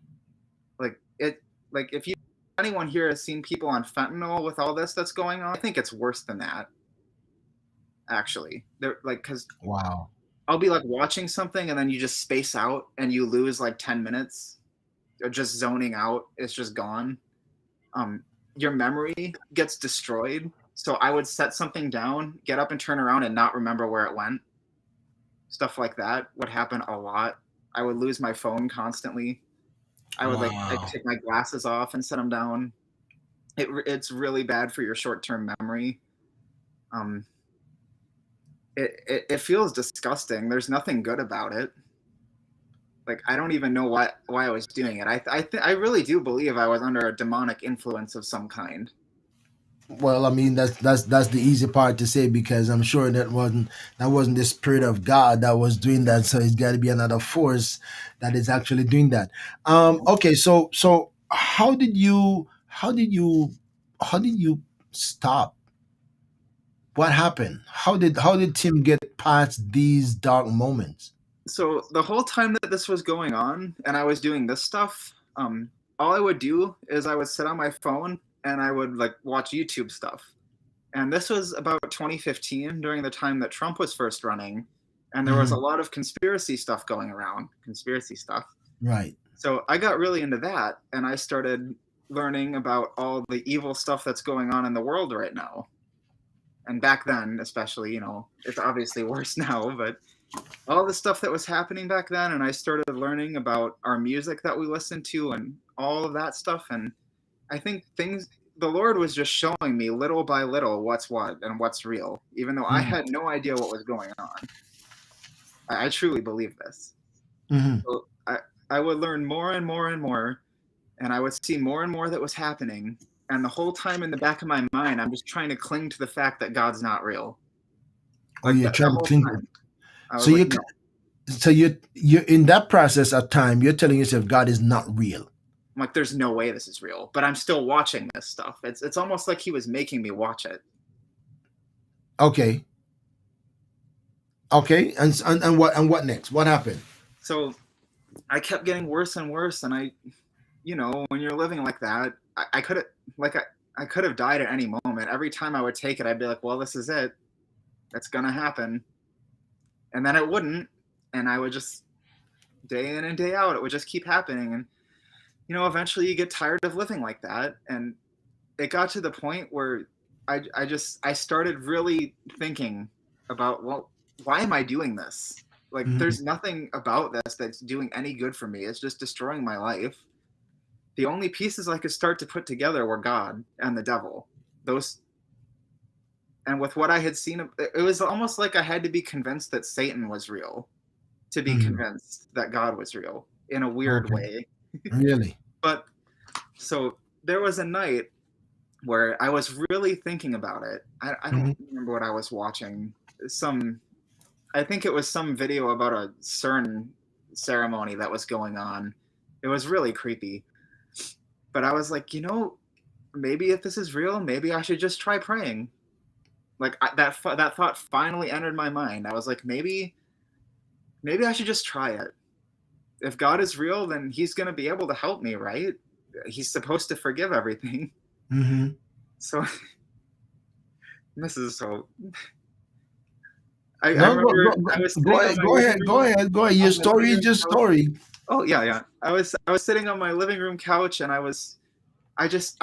Like it, like if anyone here has seen people on fentanyl with all this that's going on, I think it's worse than that. Actually, they're like because Wow. I'll be like watching something and then you just space out and you lose like 10 minutes, or just zoning out. It's just gone. Um, your memory gets destroyed. So I would set something down, get up and turn around and not remember where it went. Stuff like that would happen a lot. I would lose my phone constantly. I'd Wow. take my glasses off and set them down. It's really bad for your short-term memory. Um, it feels disgusting. There's nothing good about it. Like I don't even know why I was doing it. I really do believe I was under a demonic influence of some kind. Well, I mean that's the easy part to say, because I'm sure that wasn't the spirit of God that was doing that. So it's got to be another force that is actually doing that. Okay, so how did you stop? What happened? How did Tim get past these dark moments? So the whole time that this was going on and I was doing this stuff, all I would do is I would sit on my phone and I would like watch YouTube stuff. And this was about 2015 during the time that Trump was first running, and there was a Hmm. lot of conspiracy stuff going around, conspiracy stuff. Right. So I got really into that and I started learning about all the evil stuff that's going on in the world right now. And back then, especially, it's obviously worse now, but all the stuff that was happening back then, and I started learning about our music that we listened to and all of that stuff. And I think things the Lord was just showing me little by little what's what and what's real, even though I had no idea what was going on. I truly believe this. Mm-hmm. So I would learn more and more and more, and I would see more and more that was happening. And the whole time in the back of my mind, I'm just trying to cling to the fact that God's not real. Oh, Like you're the trying to whole think. time. I So was like, no. you're in that process of time. You're telling yourself God is not real. I'm like, there's no way this is real. But I'm still watching this stuff. It's almost like he was making me watch it. Okay. Okay. And what next? What happened? So I kept getting worse and worse, and when you're living like that, I could have died at any moment. Every time I would take it, I'd be like, well, this is it. It's gonna happen. And then it wouldn't, and I would just, day in and day out, it would just keep happening. And eventually you get tired of living like that. And it got to the point where I started really thinking about, well, why am I doing this? Like, there's nothing about this that's doing any good for me. It's just destroying my life. The only pieces I could start to put together were God and the devil. And with what I had seen, it was almost like I had to be convinced that Satan was real to be convinced that God was real, in a weird way. Really? But so there was a night where I was really thinking about it. I don't remember what I was watching. I think it was some video about a CERN ceremony that was going on. It was really creepy. But I was like, maybe if this is real, maybe I should just try praying. Like that thought finally entered my mind. I was like, maybe I should just try it. If God is real, then he's going to be able to help me, right? He's supposed to forgive everything. Mm-hmm. So this is so... Go ahead. Your story is your story. Oh yeah. I was sitting on my living room couch, and I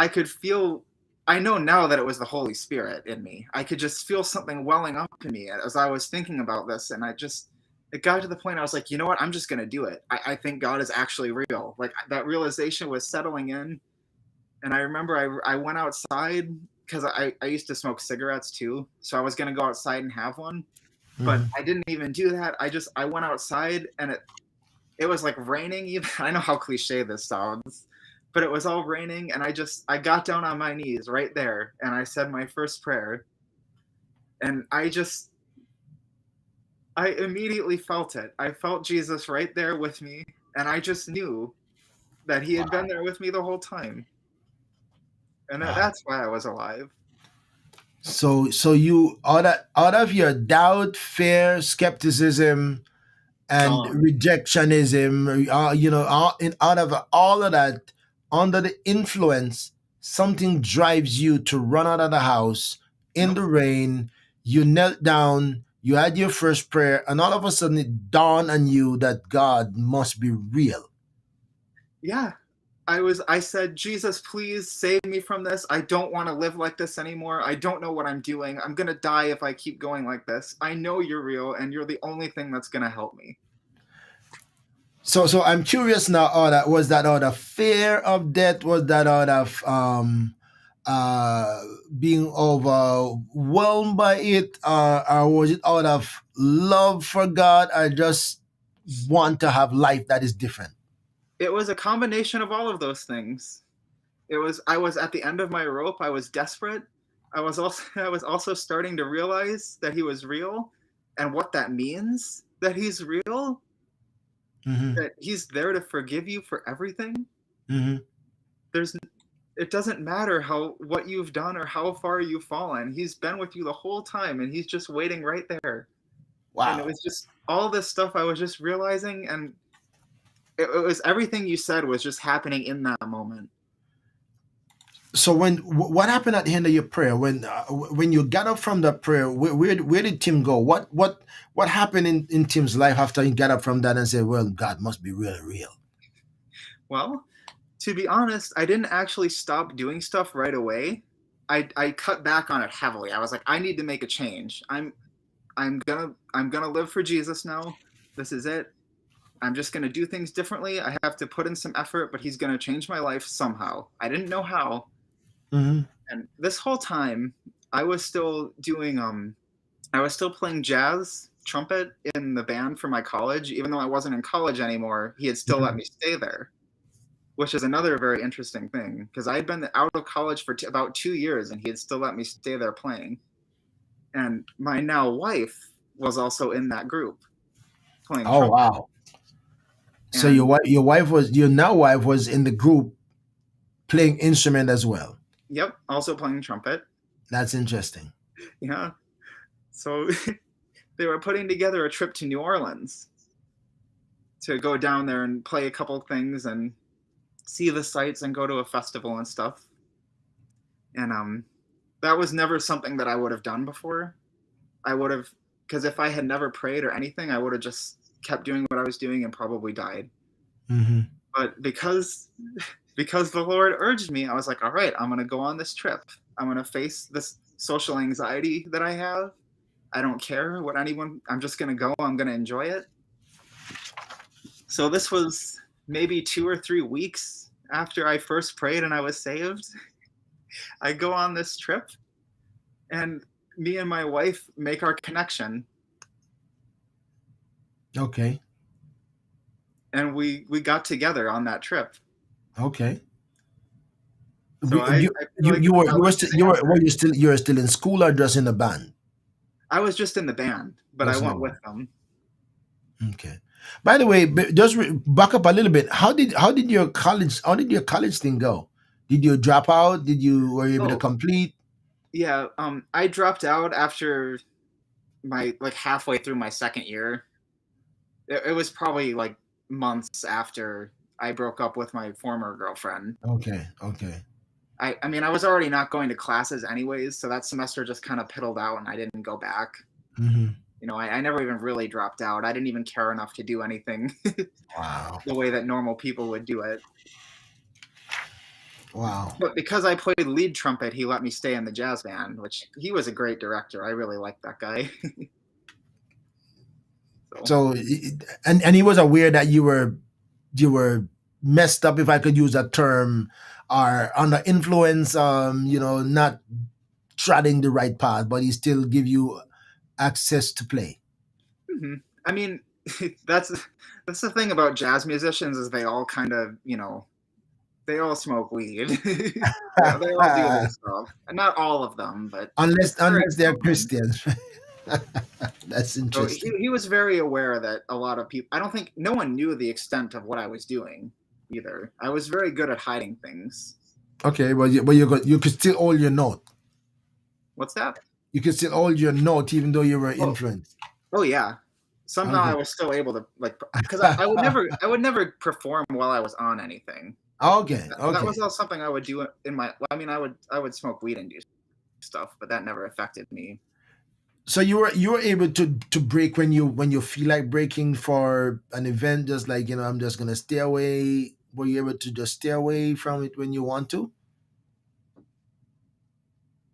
could feel, I know now that it was the Holy Spirit in me. I could just feel something welling up in me as I was thinking about this, and it got to the point I was like, you know what, I'm just going to do it. I think God is actually real. Like, that realization was settling in, and I remember I went outside, because I used to smoke cigarettes too, so I was going to go outside and have one. But I didn't even do that. I went outside, and it was like raining. Even I know how cliche this sounds, but it was all raining, and I got down on my knees right there, and I said my first prayer, and I immediately felt it. I felt Jesus right there with me, and I just knew that he had been there with me the whole time, and that's why I was alive. So you out of your doubt, fear, skepticism, and rejectionism, out of all of that, under the influence, something drives you to run out of the house in the rain. You knelt down, you had your first prayer, and all of a sudden it dawned on you that God must be real. Yeah. I said, Jesus, please save me from this. I don't want to live like this anymore. I don't know what I'm doing. I'm going to die if I keep going like this. I know you're real, and you're the only thing that's going to help me. So I'm curious now, was that out of fear of death? Was that out of being overwhelmed by it? Or was it out of love for God? I just want to have life that is different. It was a combination of all of those things. I was at the end of my rope. I was desperate. I was also starting to realize that he was real, and what that means, that he's real, that he's there to forgive you for everything. It doesn't matter what you've done or how far you've fallen. He's been with you the whole time, and he's just waiting right there. Wow. And it was just all this stuff I was just realizing, and it was everything you said was just happening in that moment. So what happened at the end of your prayer? When you got up from that prayer, where did Tim go? What happened in Tim's life after he got up from that and said, well, God must be really real? Well, to be honest, I didn't actually stop doing stuff right away. I cut back on it heavily. I was like, I need to make a change. I'm gonna live for Jesus now. This is it. I'm just gonna do things differently. I have to put in some effort, but he's gonna change my life somehow. I didn't know how, Hmm. And this whole time, I was still doing I was still playing jazz trumpet in the band for my college. Even though I wasn't in college anymore, he had still let Hmm. me stay there, which is another very interesting thing because I had been out of college for about 2 years and he had still let me stay there playing. And my now wife was also in that group playing Oh trumpet. wow! So And your now wife was in the group playing instrument as well. yep, also playing trumpet. That's interesting. Yeah. So they were putting together a trip to New Orleans to go down there and play a couple things and see the sights and go to a festival and stuff. And that was never something that I would have done before. I would have, because if I had never prayed or anything, I would have just kept doing what I was doing and probably died. Hmm. But because the Lord urged me, I was like, all right, I'm going to go on this trip. I'm going to face this social anxiety that I have. I don't care what anyone, I'm just going to go. I'm going to enjoy it. So this was maybe 2 or 3 weeks after I first prayed and I was saved. I go on this trip and me and my wife make our connection Okay. and we got together on that trip. Okay. So I feel like You that were was still the answer. you were still in school or just in the band? I was just in the band, but I Just in the went with band. them. Okay. By the way, back up a little bit. How did your college thing go? Did you drop out? Did you were you able to Oh, complete? yeah. I dropped out after my like halfway through my second year. It was probably like months after I broke up with my former girlfriend. Okay. Okay. I mean, I was already not going to classes anyways, so that semester just kind of piddled out and I didn't go back. Hmm. I never even really dropped out. I didn't even care enough to do anything Wow. the way that normal people would do it. Wow. But because I played lead trumpet, he let me stay in the jazz band, which he was a great director. I really liked that guy. So, And he was aware that you were messed up, if I could use that term, or under influence, not treading the right path, but he still give you access to play. mhm. I mean, that's that's the thing about jazz musicians is they all kind of, they all smoke weed. They all do this stuff, and not all of them, but very Unless they're common. Christians. That's So interesting. he was very aware that a lot of people. I don't think no one knew the extent of what I was doing either. I was very good at hiding things. Okay, you could still hold your note. What's that? You could still hold your note even though you were Oh, influenced. oh yeah. Somehow I Okay. was still able to like because I would never perform while I was on anything. Okay. That Okay. was all something I would do in my. I mean, I would smoke weed and do stuff, but that never affected me. So you were able to break when you feel like breaking for an event, just like I'm just gonna stay away. Were you able to just stay away from it when you want to?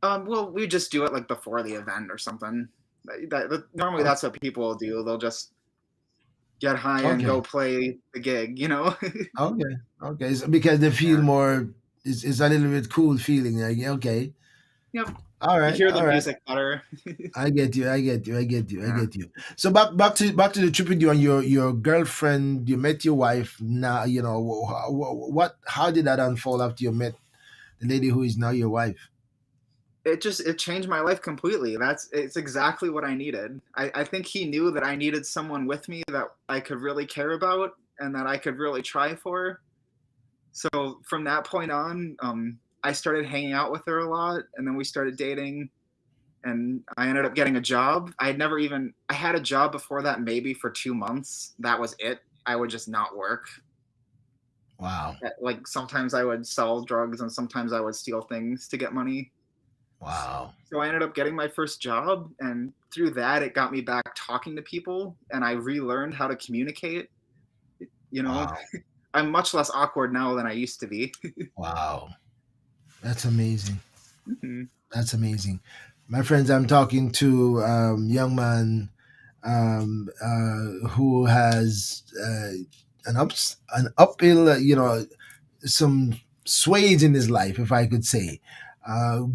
Well, we just do it like before the event or something. Normally Oh, that's what people will do. They'll just get high and okay. go play the gig. Okay. Okay. So because they feel Yeah. more, it's a little bit cool feeling. Like, okay. Yep. All You right. hear the All right. music better. I get you. I get you. I get you. I Yeah. get you. So back to the trip with you and your girlfriend. You met your wife. Now what. How did that unfold after you met the lady who is now your wife? It changed my life completely. It's exactly what I needed. I think he knew that I needed someone with me that I could really care about and that I could really try for. So from that point on, I started hanging out with her a lot, and then we started dating, and I ended up getting a job. I had a job before that, maybe for 2 months. That was it. I would just not work. Wow. Like sometimes I would sell drugs, and sometimes I would steal things to get money. Wow. So I ended up getting my first job, and through that, it got me back talking to people, and I relearned how to communicate. You know, Wow. I'm much less awkward now than I used to be. Wow. That's amazing. Mhm. That's amazing. My friends, I'm talking to young man who has an uphill, some swayed in his life, if I could say.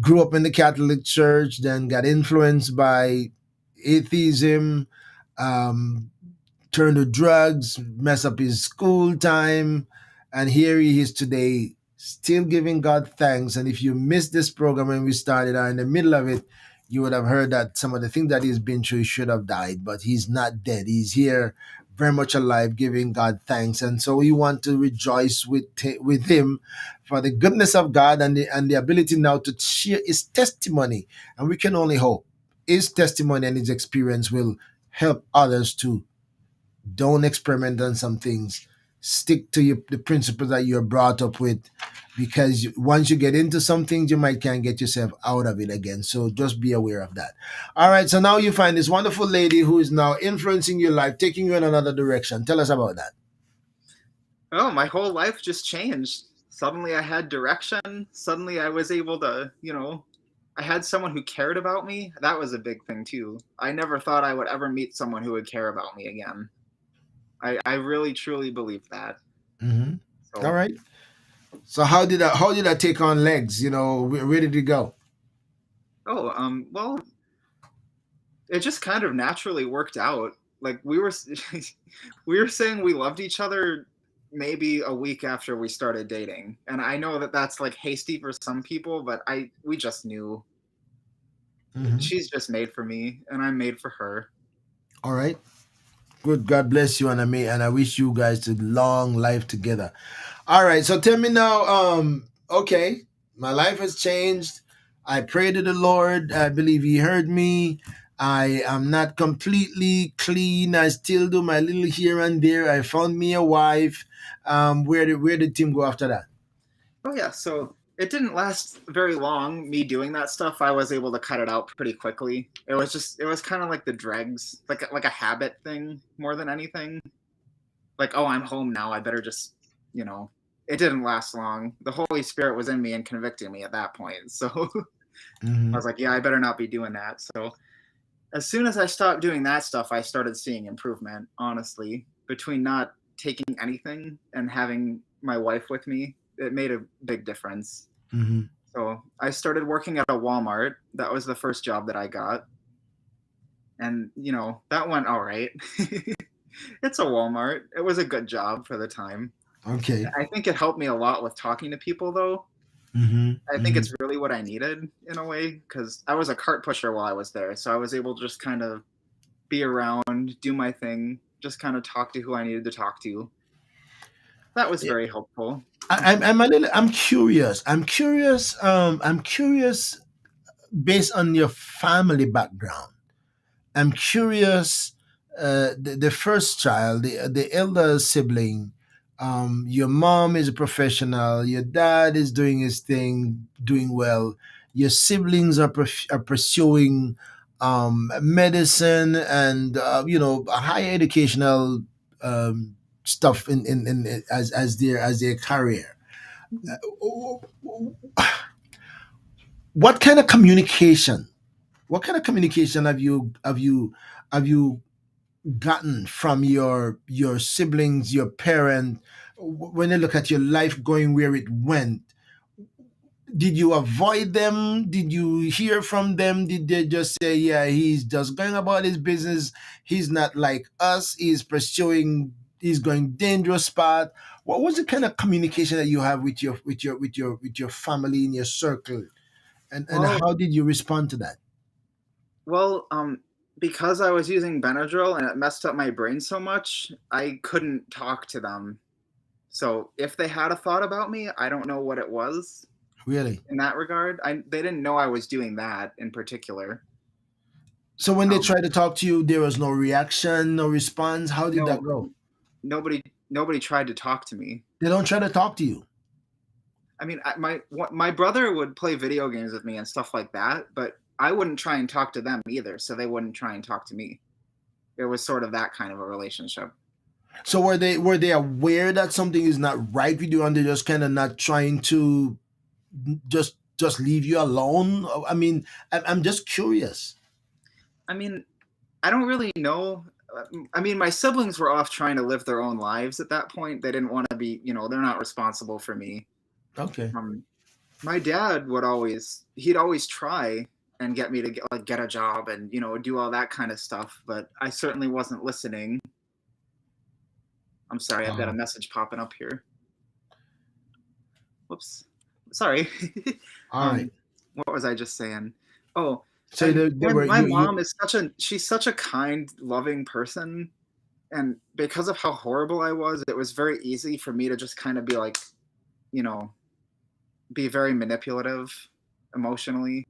Grew up in the Catholic Church, then got influenced by atheism, um, turned to drugs, mess up his school time, and here he is today, still giving God thanks. And if you missed this program when we started, or in the middle of it, you would have heard that some of the things that he's been through, he should have died, but he's not dead. He's here, very much alive, giving God thanks. And so we want to rejoice with him for the goodness of God and the ability now to share his testimony. And we can only hope his testimony and his experience will help others too. Don't experiment on some things. Stick to the principles that you're brought up with, because once you get into some things, you might can't get yourself out of it again. So just be aware of that. All right. So now you find this wonderful lady who is now influencing your life, taking you in another direction. Tell us about that. Oh, my whole life just changed. Suddenly I had direction. Suddenly I was able to, I had someone who cared about me. That was a big thing too. I never thought I would ever meet someone who would care about me again. I really truly believe that. All So, right. So how did that take on legs? Where did it go? well, it just kind of naturally worked out. Like we were we were saying we loved each other maybe a week after we started dating. And I know that that's like hasty for some people, but we just knew Hmm. she's just made for me and I'm made for her. All right. Good. God bless you, and I wish you guys a long life together. All right. So tell me now. Okay, my life has changed. I prayed to the Lord. I believe He heard me. I am not completely clean. I still do my little here and there. I found me a wife. Where did Tim go after that? Oh yeah, so it didn't last very long me doing that stuff. I was able to cut it out pretty quickly. It was kind of like the dregs, like a habit thing more than anything. Like, oh, I'm home now. I better just, you know, it didn't last long. The Holy Spirit was in me and convicting me at that point. So I Hmm. was like, yeah, I better not be doing that. So as soon as I stopped doing that stuff, I started seeing improvement, honestly. Between not taking anything and having my wife with me, it made a big difference. Hmm. So I started working at a Walmart. That was the first job that I got. And, that went all right. It's a Walmart. It was a good job for the time. Okay. I think it helped me a lot with talking to people, though. Hmm. I think Hmm. it's really what I needed in a way because I was a cart pusher while I was there. So I was able to just kind of be around, do my thing, just kind of talk to who I needed to talk to. That was very helpful. I'm curious. I'm curious based on your family background. I'm curious. The first child, the elder sibling, your mom is a professional. Your dad is doing his thing, doing well. Your siblings are pursuing medicine and a higher educational stuff in as their career. What kind of communication? What kind of communication have you gotten from your siblings, your parent, when they look at your life going where it went? Did you avoid them? Did you hear from them? Did they just say, yeah, he's just going about his business, he's not like us, he's going dangerous path? What was the kind of communication that you have with your family in your circle, and Well, how did you respond to that? well, because I was using Benadryl and it messed up my brain so much, I couldn't talk to them. So if they had a thought about me, I don't know what it was Really? in that regard. They didn't know I was doing that in particular. So when they Um, tried to talk to you, there was no reaction, no response. How did that no, go? nobody tried to talk to me. They don't try to talk to you. I mean, my brother would play video games with me and stuff like that, but I wouldn't try and talk to them either, so they wouldn't try and talk to me. It was sort of that kind of a relationship. So were they aware that something is not right with you, and they're just kind of not trying to just leave you alone? I mean, I'm just curious. I mean, I don't really know. I mean, my siblings were off trying to live their own lives at that point. They didn't want to be, they're not responsible for me. Okay. My dad he'd always try and get me to get a job and do all that kind of stuff, but I certainly wasn't listening. I'm sorry, I've got a Uh, message popping up here. Whoops, sorry. all right. um what was I just saying? Oh, So and they my, were my you. mom is she's such a kind, loving person, and because of how horrible I was, it was very easy for me to just kind of be like, you know be very manipulative emotionally,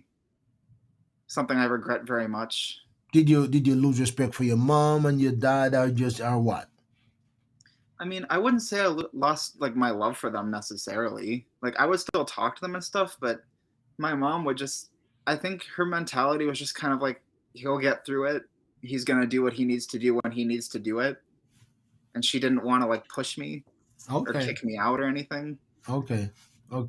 something I regret very much. Did you lose respect for your mom and your dad, or what? I mean, I wouldn't say I lost like my love for them necessarily. Like I would still talk to them and stuff, but my mom would just I think her mentality was just kind of like he'll get through it. He's going to do what he needs to do when he needs to do it. And she didn't want to like push me or Okay. kick me out or anything. Okay.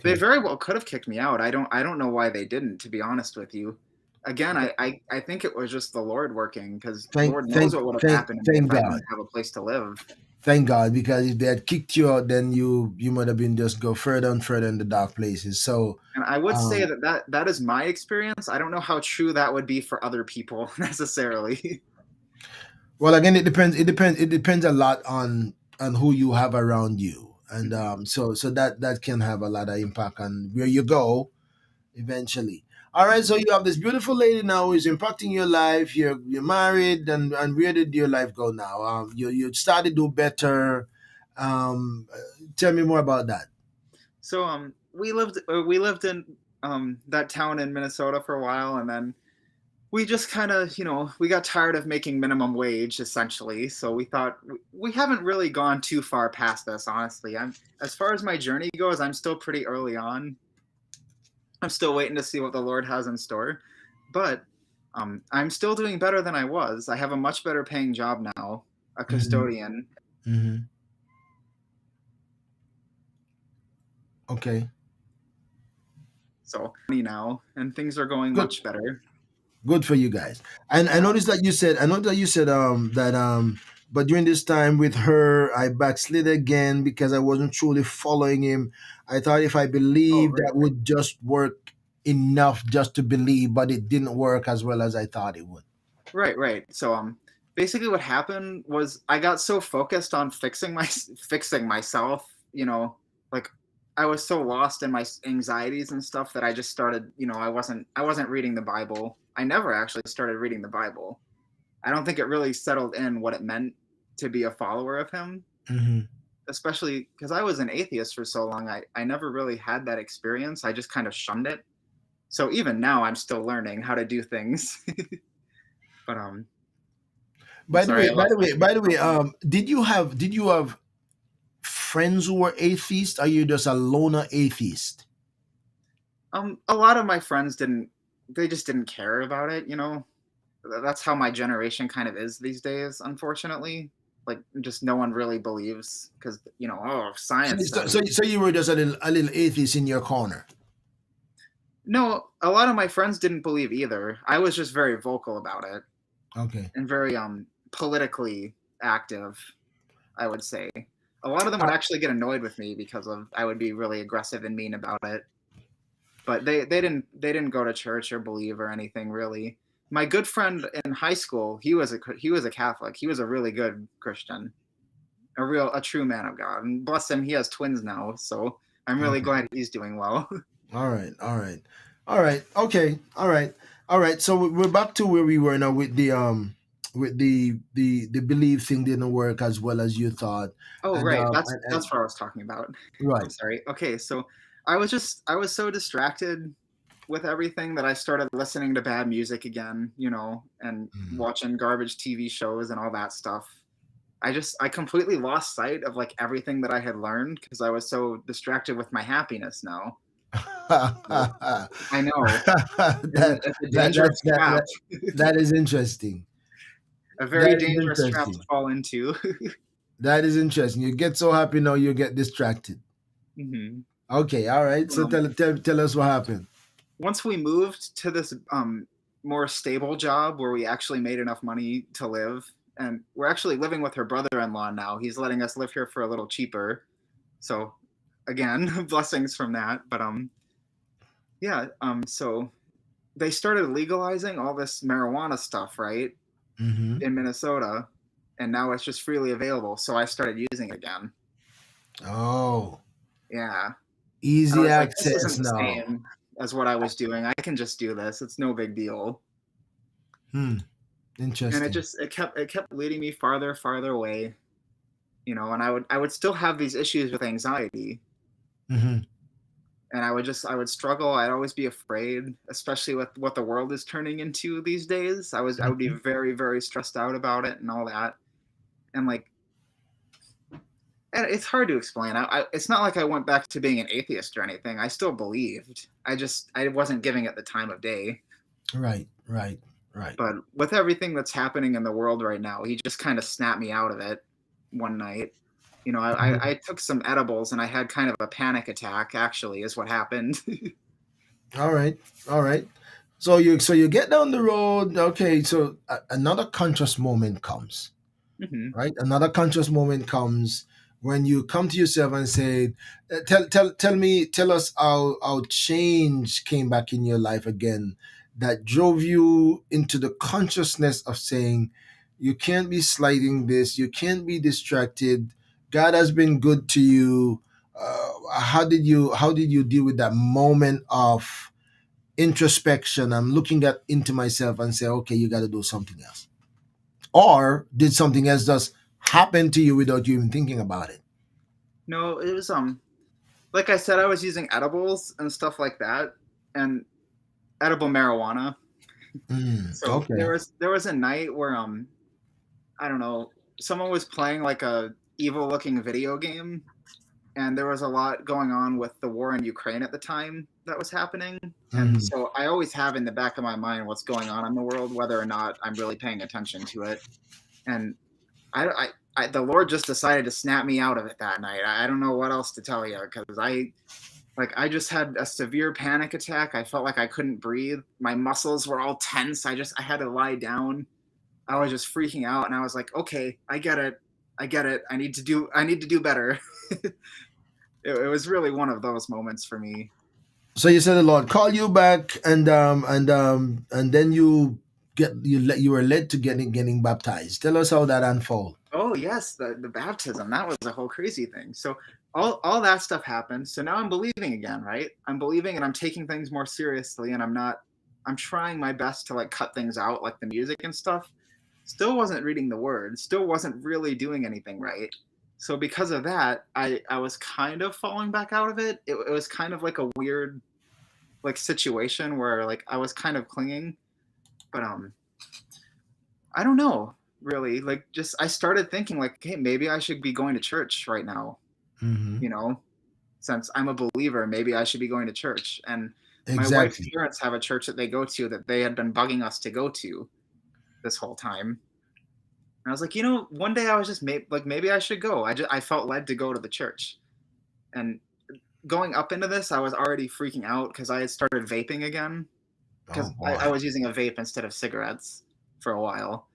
They Okay. very well could have kicked me out. I don't know why they didn't, to be honest with you. Again, I think it was just the Lord working, because Thank Lord knows thank what would have thank happened to me if thank I God. didn't have a place to live. Thank God, because if they had kicked you out, then you might have been just go further and further in the dark places. So, And I would say um, that is my experience. I don't know how true that would be for other people necessarily. well, again, it depends. It depends a lot on who you have around you, and Mhm. so that can have a lot of impact on where you go eventually. All right, so you have this beautiful lady now who is impacting your life. You're married, and where did your life go now? You started to do better. Tell me more about that. So we lived in that town in Minnesota for a while, and then we just kind of, we got tired of making minimum wage essentially. So we thought we haven't really gone too far past this, honestly. As far as my journey goes, I'm still pretty early on. I'm still waiting to see what the Lord has in store, but I'm still doing better than I was. I have a much better paying job now, a Hmm. custodian. Hmm. Okay, So now, and things are going good. much better. Good for you guys. And I Yeah. noticed that you said, that but during this time with her, I backslid again because I wasn't truly following him. I thought if I Oh, believed, right, that would just work enough just to believe, but it didn't work as well as I thought it would. right, right. So basically what happened was I got so focused on fixing myself, like I was so lost in my anxieties and stuff that I just started, I wasn't reading the Bible. I never actually started reading the Bible. I don't think it really settled in what it meant to be a follower of him, Hmm. especially because I was an atheist for so long. I never really had that experience. I just kind of shunned it. So even now I'm still learning how to do things. But I'm By the sorry, way, I by lost the my way, train by of the way, thought. did you have friends who were atheists? Are you just a loner atheist? A lot of my friends didn't. They just didn't care about it. That's how my generation kind of is these days. Unfortunately, like just no one really believes because oh, So, science so, says. so, so you were just a little atheist in your corner. No, a lot of my friends didn't believe either. I was just very vocal about it Okay. and very politically active, I would say. A lot of them would actually get annoyed with me because of I would be really aggressive and mean about it. But they didn't go to church or believe or anything really. My good friend in high school, he was a Catholic. He was a really good Christian, a true man of God. And bless him, he has twins now, so I'm really Okay. glad he's doing well. All right, all right, all right. Okay, all right, all right. So we're back to where we were now with the belief thing didn't work as well as you thought, Oh, and right. um That's and, and that's what I was talking about. I'm right. sorry. Okay, so I was so distracted with everything that I started listening to bad music again, and Mhm. watching garbage TV shows and all that stuff. I completely lost sight of like everything that I had learned because I was so distracted with my happiness now. So, I know that it's a that that dangerous that trap, that that is interesting. a very That is dangerous trap to interesting. fall into. That is interesting. You get so happy now, you get distracted. hmm Okay, all right. So um, tell us what happened. Once we moved to this more stable job where we actually made enough money to live, and we're actually living with her brother-in-law now. He's letting us live here for a little cheaper. So again, blessings from that. But yeah, so they started legalizing all this marijuana stuff, right, Mm-hmm. in Minnesota, and now it's just freely available. So I started using it again. Oh, Yeah, I easy was like, this access isn't the now. same as what I was doing. I can just do this. It's no big deal. Hmm. And Interesting. it kept leading me farther away, and I would still have these issues with anxiety, Mm-hmm. and I would struggle. I'd always be afraid, especially with what the world is turning into these days. I would be Mm-hmm. very, very stressed out about it and all that. And like, and it's hard to explain. It's not like I went back to being an atheist or anything. I still believed. I wasn't giving it the time of day. Right. Right. Right. But with everything that's happening in the world right now, he just kind of snapped me out of it one night. I took some edibles and I had kind of a panic attack, actually, is what happened. All right. All right. So you get down the road. Okay. So another conscious moment comes. Hmm. Right. Another conscious moment comes when you come to yourself and say, tell us how change came back in your life again, that drove you into the consciousness of saying, you can't be sliding this. You can't be distracted. God has been good to you. How did you deal with that moment of introspection? I'm looking at into myself and say, okay, you got to do something else. Or did something else just happen to you without you even thinking about it? No, it was like I said, I was using edibles and stuff like that, and edible marijuana. So Okay. there was a night where I don't know, someone was playing like a evil looking video game, and there was a lot going on with the war in Ukraine at the time that was happening. And Hmm. so I always have in the back of my mind what's going on in the world, whether or not I'm really paying attention to it. And the Lord just decided to snap me out of it that night. I don't know what else to tell you, because I just had a severe panic attack. I felt like I couldn't breathe. My muscles were all tense. I had to lie down. I was just freaking out, and I was like, okay, I get it. I get it. I need to do better. It was really one of those moments for me. So you said the Lord called you back, and then you were led to getting baptized. Tell us how that unfolded. Oh yes, the baptism, that was a whole crazy thing. So all that stuff happened. So now I'm believing again, right? I'm believing and I'm taking things more seriously, and I'm trying my best to like cut things out, like the music and stuff. Still wasn't reading the word, still wasn't really doing anything right. So because of that, I was kind of falling back out of it. It was kind of like a weird like situation where like I was kind of clinging, but I don't know, really. Like, just I started thinking like, hey, maybe I should be going to church right now, Hmm. you know, since I'm a believer, maybe I should be going to church. And my wife's Exactly. parents have a church that they go to that they had been bugging us to go to this whole time. And I was like, one day I was just like, maybe I should go. I felt led to go to the church. And going up into this, I was already freaking out because I had started vaping again, Oh because I boy. was using a vape instead of cigarettes for a while.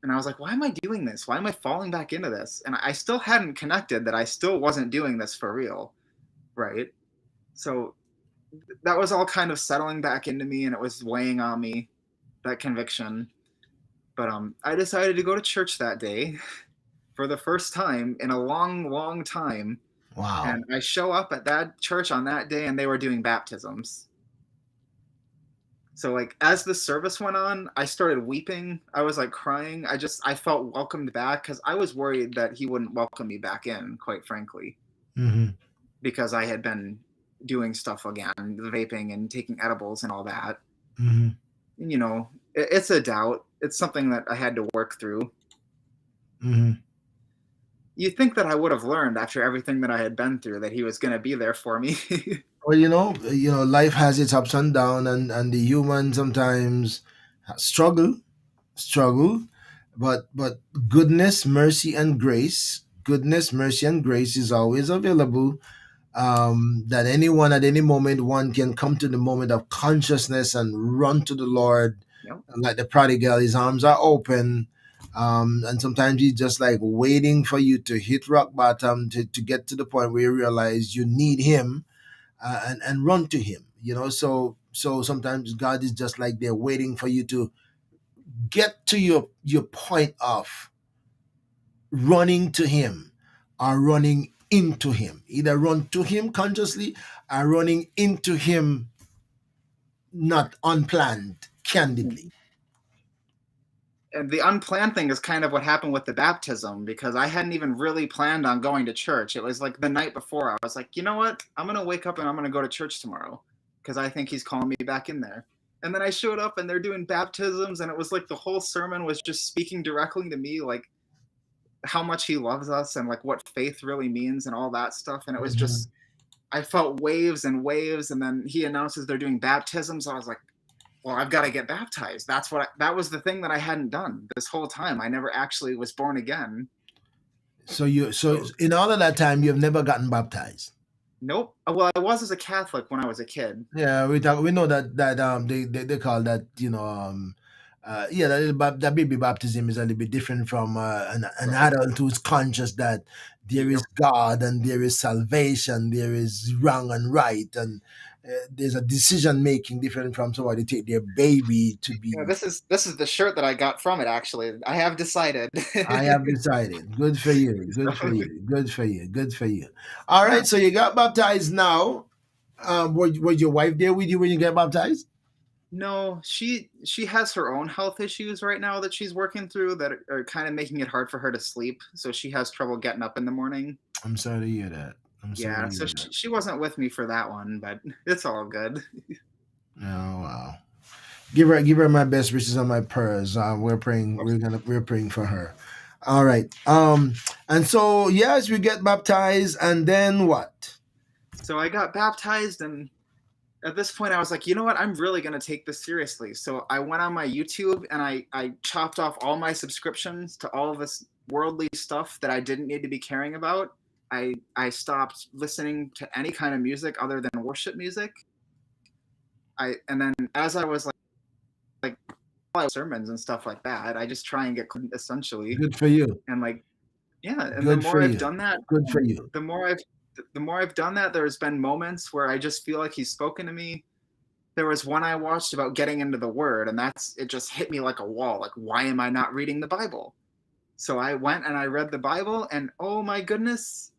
And I was like, why am I doing this? Why am I falling back into this? And I still hadn't connected that I still wasn't doing this for real, right? So that was all kind of settling back into me, and it was weighing on me, that conviction. But I decided to go to church that day for the first time in a long, long time. Wow. And I show up at that church on that day, and they were doing baptisms. So like as the service went on, I started weeping. I was like crying. I felt welcomed back, because I was worried that he wouldn't welcome me back in, quite frankly, Hmm. because I had been doing stuff again, the vaping and taking edibles and all that. Hmm. And, it's a doubt. It's something that I had to work through. Hmm. You'd think that I would have learned after everything that I had been through that he was going to be there for me. Well, life has its ups and downs, and the human sometimes struggle, struggle, but goodness, mercy, and grace is always available. That anyone at any moment one can come to the moment of consciousness and run to the Lord, Yep. like the prodigal. His arms are open. And sometimes he's just like waiting for you to hit rock bottom to get to the point where you realize you need him, and run to him. So sometimes God is just like they're waiting for you to get to your point of running to him, or running into him. Either run to him consciously, or running into him not unplanned, candidly. And the unplanned thing is kind of what happened with the baptism, because I hadn't even really planned on going to church. It was like the night before. I was like, you know what? I'm going to wake up and I'm going to go to church tomorrow because I think he's calling me back in there. And then I showed up and they're doing baptisms, and it was like the whole sermon was just speaking directly to me, like how much he loves us and like what faith really means and all that stuff. And it was Mhm. just, I felt waves and waves. And then he announces they're doing baptisms. I was like, well, I've got to get baptized. That was the thing that I hadn't done this whole time. I never actually was born again. So So in all of that time, you've never gotten baptized. nope. Well, I was as a Catholic when I was a kid. Yeah, we know that they call that, yeah, that baby baptism is a little bit different from an Right. adult who's conscious that there is Yep. God and there is salvation, there is wrong and right, and there's a decision making different from somebody take their baby to Yeah, be. this is the shirt that I got from it. Actually, I have decided. I have decided. Good for you. Good for So, you. Good for you. Good for you. All yeah. right. So you got baptized now. Was your wife there with you when you get baptized? No, she has her own health issues right now that she's working through that are kind of making it hard for her to sleep. So she has trouble getting up in the morning. I'm sorry to hear that. I'm sorry Yeah, to so hear that. she wasn't with me for that one, but it's all good. Oh wow. Give her my best wishes and my prayers. We're praying. We're praying for her. All right. And so yes, we get baptized, and then what? So I got baptized, and at this point I was like, you know what? I'm really going to take this seriously. So I went on my YouTube and I chopped off all my subscriptions to all of this worldly stuff that I didn't need to be caring about. I stopped listening to any kind of music other than worship music. And then as I was like sermons and stuff like that, I just try and get clean essentially. Good for you. And like, yeah, and the Good for more I've you. done that, Good for you. the more I've the more I've done that, there's been moments where I just feel like he's spoken to me. There was one I watched about getting into the word, and it just hit me like a wall. Like, why am I not reading the Bible? So I went and I read the Bible, and oh my goodness,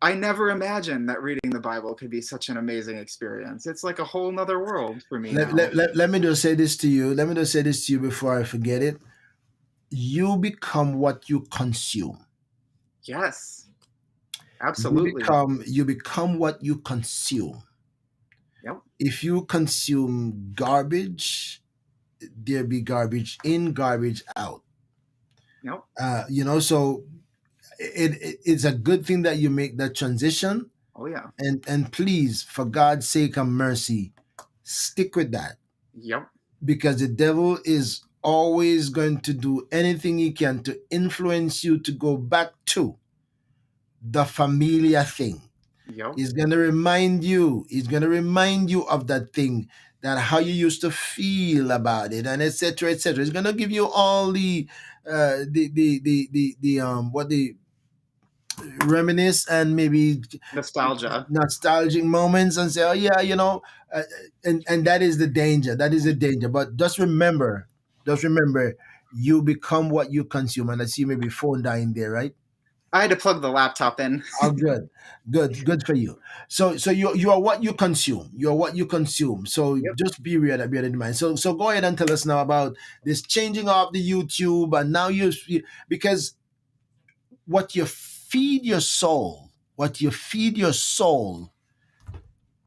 I never imagined that reading the Bible could be such an amazing experience. It's like a whole nother world for me now. Let me just say this to you. Let me just say this to you before I forget it. You become what you consume. Yes, You absolutely. become what you consume. Yep. If you consume garbage, there be garbage in, garbage out. Yep. So it's a good thing that you make that transition, Oh yeah. and please, for God's sake and mercy, stick with that, Yep. because the devil is always going to do anything he can to influence you to go back to the familiar thing. Yep. He's going to remind you. He's going to remind you of that thing, that how you used to feel about it, and etc. etc. He's going to give you all what the reminisce and maybe Nostalgia. nostalgic moments, and say, oh yeah, uh, and that is the danger. That is the danger. But just remember, you become what you consume. And I see maybe phone dying there, right? I had to plug the laptop in. Oh, good for you. So you are what you consume. You are what you consume. So Yep. just be real, bear that in mind. So go ahead and tell us now about this changing of the YouTube, and now because what you feed your soul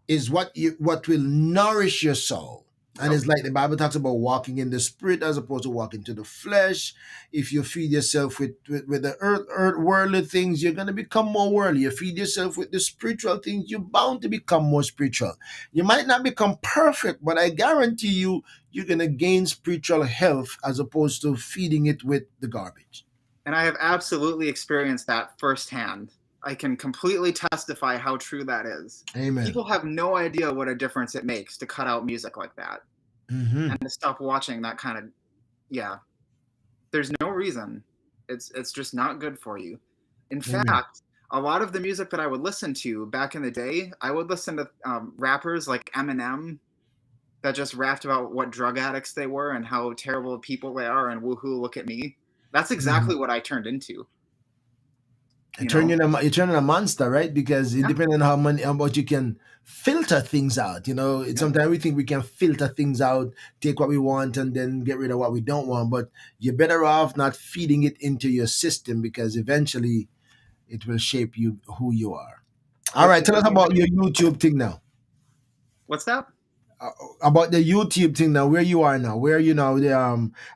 is what will nourish your soul. And Yep. it's like the Bible talks about walking in the spirit as opposed to walking to the flesh. If you feed yourself with the earth worldly things, you're gonna become more worldly. You feed yourself with the spiritual things, you're bound to become more spiritual. You might not become perfect, but I guarantee you're gonna gain spiritual health as opposed to feeding it with the garbage. And I have absolutely experienced that firsthand. I can completely testify how true that is. Amen. People have no idea what a difference it makes to cut out music like that Hmm. and to stop watching that kind of, yeah. There's no reason. It's just not good for you. In Amen. fact, a lot of the music that I would listen to back in the day, I would listen to rappers like Eminem that just rapped about what drug addicts they were and how terrible people they are and woohoo, look at me. That's exactly what I turned into. You turn in a you turn in a monster, right? Because it Yeah, depends on how much you can filter things out. You know, yeah. sometimes we think we can filter things out, take what we want, and then get rid of what we don't want. But you're better off not feeding it into your system because eventually it will shape you who you are. All Which right, is tell us the main about thing. your YouTube thing now. What's that? Uh, about the YouTube thing now, where you are now, where you now.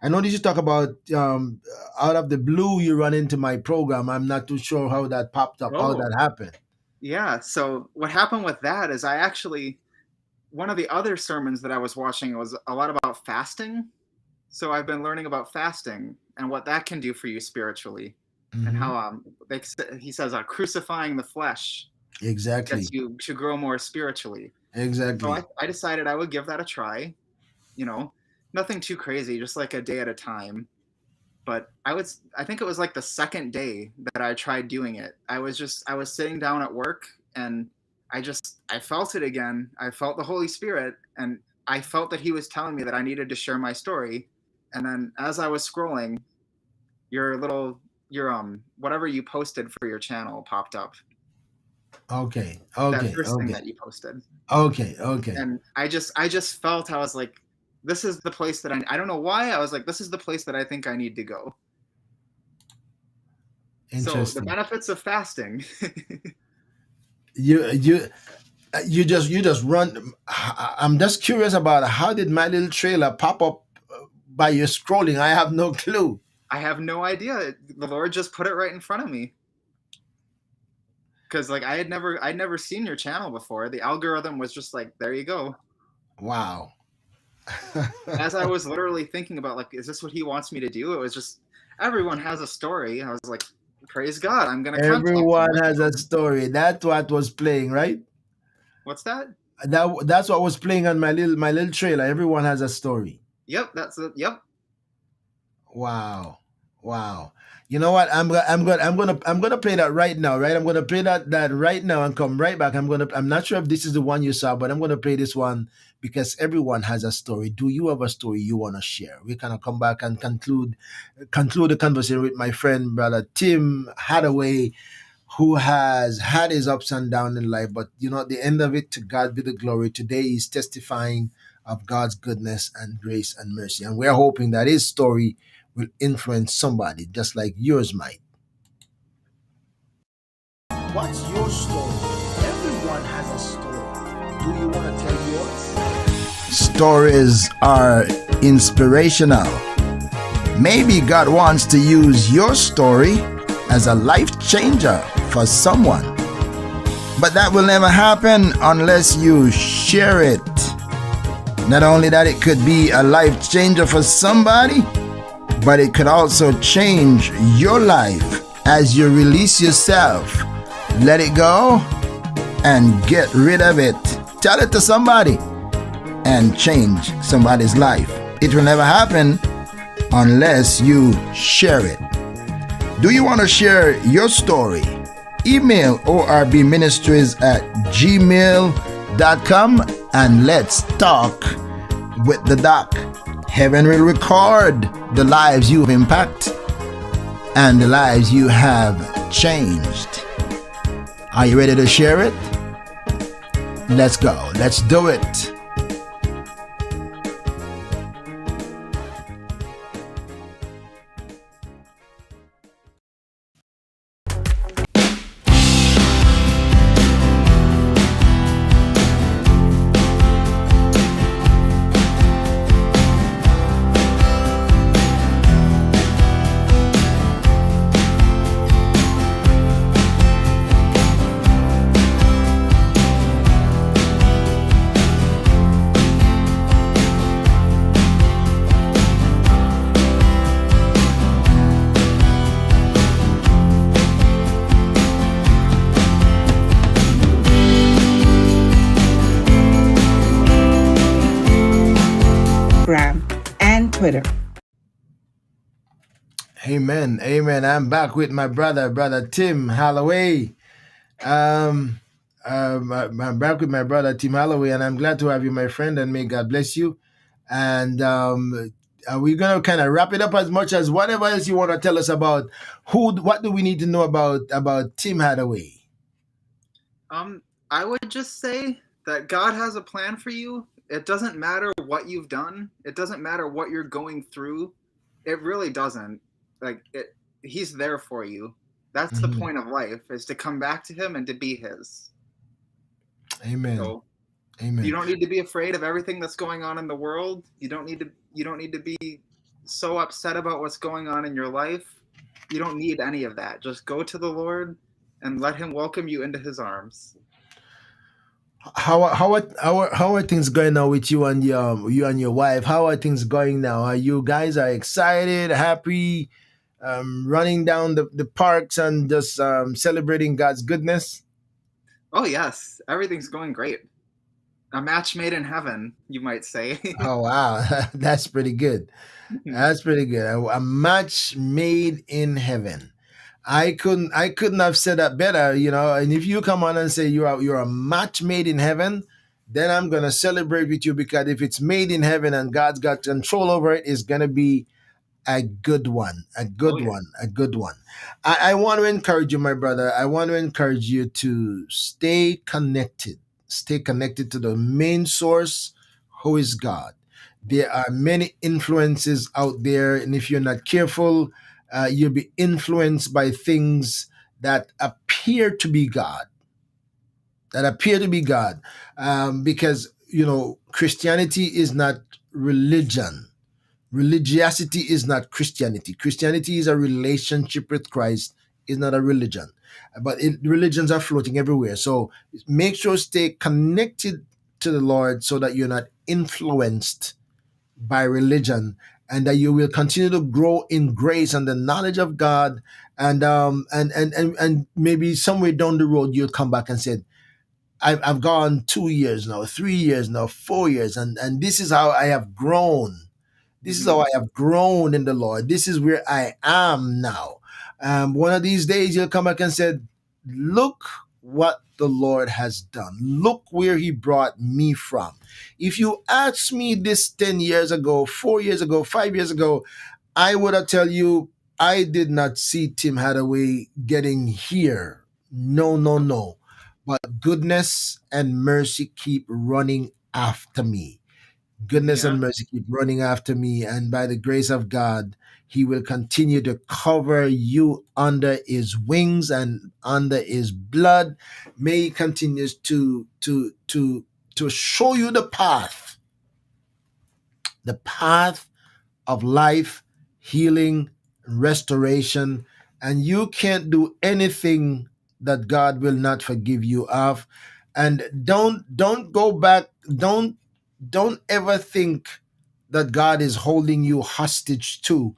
I know you talk about out of the blue you run into my program. I'm not too sure how that popped up, how Oh, that happened. yeah. So what happened with that is I actually, one of the other sermons that I was watching was a lot about fasting. So I've been learning about fasting and what that can do for you spiritually, and Hmm. how he says crucifying the flesh gets Exactly. you to grow more spiritually. So Exactly. I decided I would give that a try. You know, nothing too crazy, just like a day at a time. But I think it was like the second day that I tried doing it. I was sitting down at work, and I felt it again. I felt the Holy Spirit, and I felt that he was telling me that I needed to share my story. And then as I was scrolling, your little your whatever you posted for your channel popped up. Okay. That Okay. first thing Okay. that you posted. Okay. Okay. And I just felt, I was like, this is the place that I don't know why, I was like, this is the place that I think I need to go. So the Interesting. benefits of fasting. You you you just run. I'm just curious about how did my little trailer pop up by your scrolling? I have no clue. I have no idea. The Lord just put it right in front of me. Because like I'd never seen your channel before. The algorithm was just like, there you go. Wow. As I was literally thinking about, like, is this what he wants me to do? It was just, everyone has a story. I was like, praise God, I'm gonna contact him Everyone right has now. a story. That's what was playing, right? What's that? That's what was playing on my little trailer. Everyone has a story. Yep, that's it. Yep. Wow. Wow. You know what? I'm gonna play that right now, right? I'm gonna play that right now and come right back. I'm not sure if this is the one you saw, but I'm gonna play this one because everyone has a story. Do you have a story you wanna share? We're gonna come back and conclude the conversation with my friend brother Tim Hadaway, who has had his ups and downs in life, but you know, at the end of it, to God be the glory. Today he's testifying of God's goodness and grace and mercy. And we're hoping that his story will influence somebody just like yours might. What's your story? Everyone has a story. Do you want to tell yours? Stories are inspirational. Maybe God wants to use your story as a life changer for someone. But that will never happen unless you share it. Not only that, it could be a life changer for somebody, but it could also change your life as you release yourself. Let it go and get rid of it. Tell it to somebody and change somebody's life. It will never happen unless you share it. Do you want to share your story? Email orbministries@gmail.com and let's talk with the doc. Heaven will record the lives you have impacted and the lives you have changed. Are you ready to share it? Let's go. Let's do it. Instagram, and Twitter. Amen. Amen. I'm back with my brother Tim Holloway. Um, I'm back with my brother Tim Holloway, and I'm glad to have you, my friend, and may God bless you. And we're gonna kind of wrap it up as much as whatever else you want to tell us about what do we need to know about Tim Hadaway? Um, I would just say that God has a plan for you. It doesn't matter what you've done. It doesn't matter what you're going through. It really doesn't. Like it, He's there for you. That's the Mhm. point of life, is to come back to Him and to be His. Amen. So you Amen. don't need to be afraid of everything that's going on in the world. You don't need to be so upset about what's going on in your life. You don't need any of that. Just go to the Lord and let Him welcome you into His arms. How are things going now with you and your wife? How are things going now? Are you guys are excited, happy, running down the parks and just celebrating God's goodness? Oh yes, everything's going great. A match made in heaven, you might say. Oh wow, that's pretty good. That's pretty good. A match made in heaven. I couldn't have said that better, you know. And if you come on and say you're a match made in heaven, then I'm gonna celebrate with you, because if it's made in heaven and God's got control over it, it's gonna be a good one, a Oh good yeah. one, a good one. I want to encourage you, my brother. I want to encourage you to stay connected. Stay connected to the main source, who is God. There are many influences out there, and if you're not careful, you'll be influenced by things that appear to be God. That appear to be God, because Christianity is not religion. Religiosity is not Christianity. Christianity is a relationship with Christ, is not a religion. But religions are floating everywhere. So make sure stay connected to the Lord so that you're not influenced by religion, and that you will continue to grow in grace and the knowledge of God. And maybe somewhere down the road you'll come back and say, I've gone 2 years now, 3 years now, 4 years, and this is how I have grown. This is Hmm. how I have grown in the Lord. This is where I am now. One of these days, you'll come back and say, look what the Lord has done. Look where He brought me from. If you asked me this 10 years ago, 4 years ago, 5 years ago, I would have tell you, I did not see Tim Hadaway getting here. No, no, no. But goodness and mercy keep running after me. Goodness Yeah. and mercy keep running after me, and by the grace of God, He will continue to cover you under His wings and under His blood. May He continues to show you the path of life, healing, restoration, and you can't do anything that God will not forgive you of. And don't go back. Don't ever think that God is holding you hostage to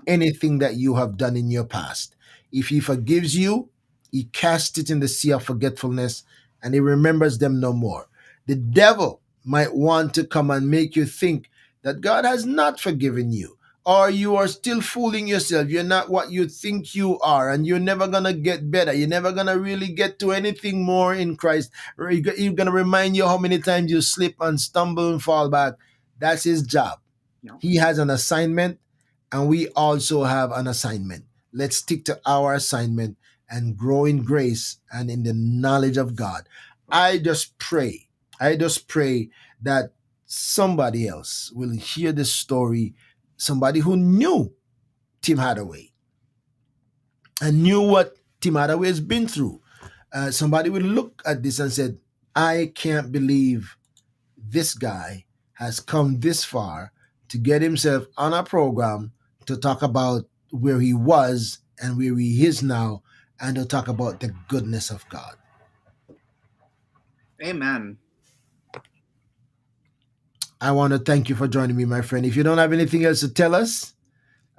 anything that you have done in your past. If He forgives you, He casts it in the sea of forgetfulness, and He remembers them no more. The devil might want to come and make you think that God has not forgiven you, or you are still fooling yourself. You're not what you think you are, and you're never going to get better. You're never going to really get to anything more in Christ. He's going to remind you how many times you slip and stumble and fall back. That's his job. No. He has an assignment, and we also have an assignment. Let's stick to our assignment and grow in grace and in the knowledge of God. I just pray, I just pray that somebody else will hear this story, somebody who knew Tim Hadaway and knew what Tim Hadaway has been through. Somebody will look at this and said, I can't believe this guy has come this far to get himself on a program to talk about where he was and where he is now, and to talk about the goodness of God. Amen. I want to thank you for joining me, my friend. If you don't have anything else to tell us,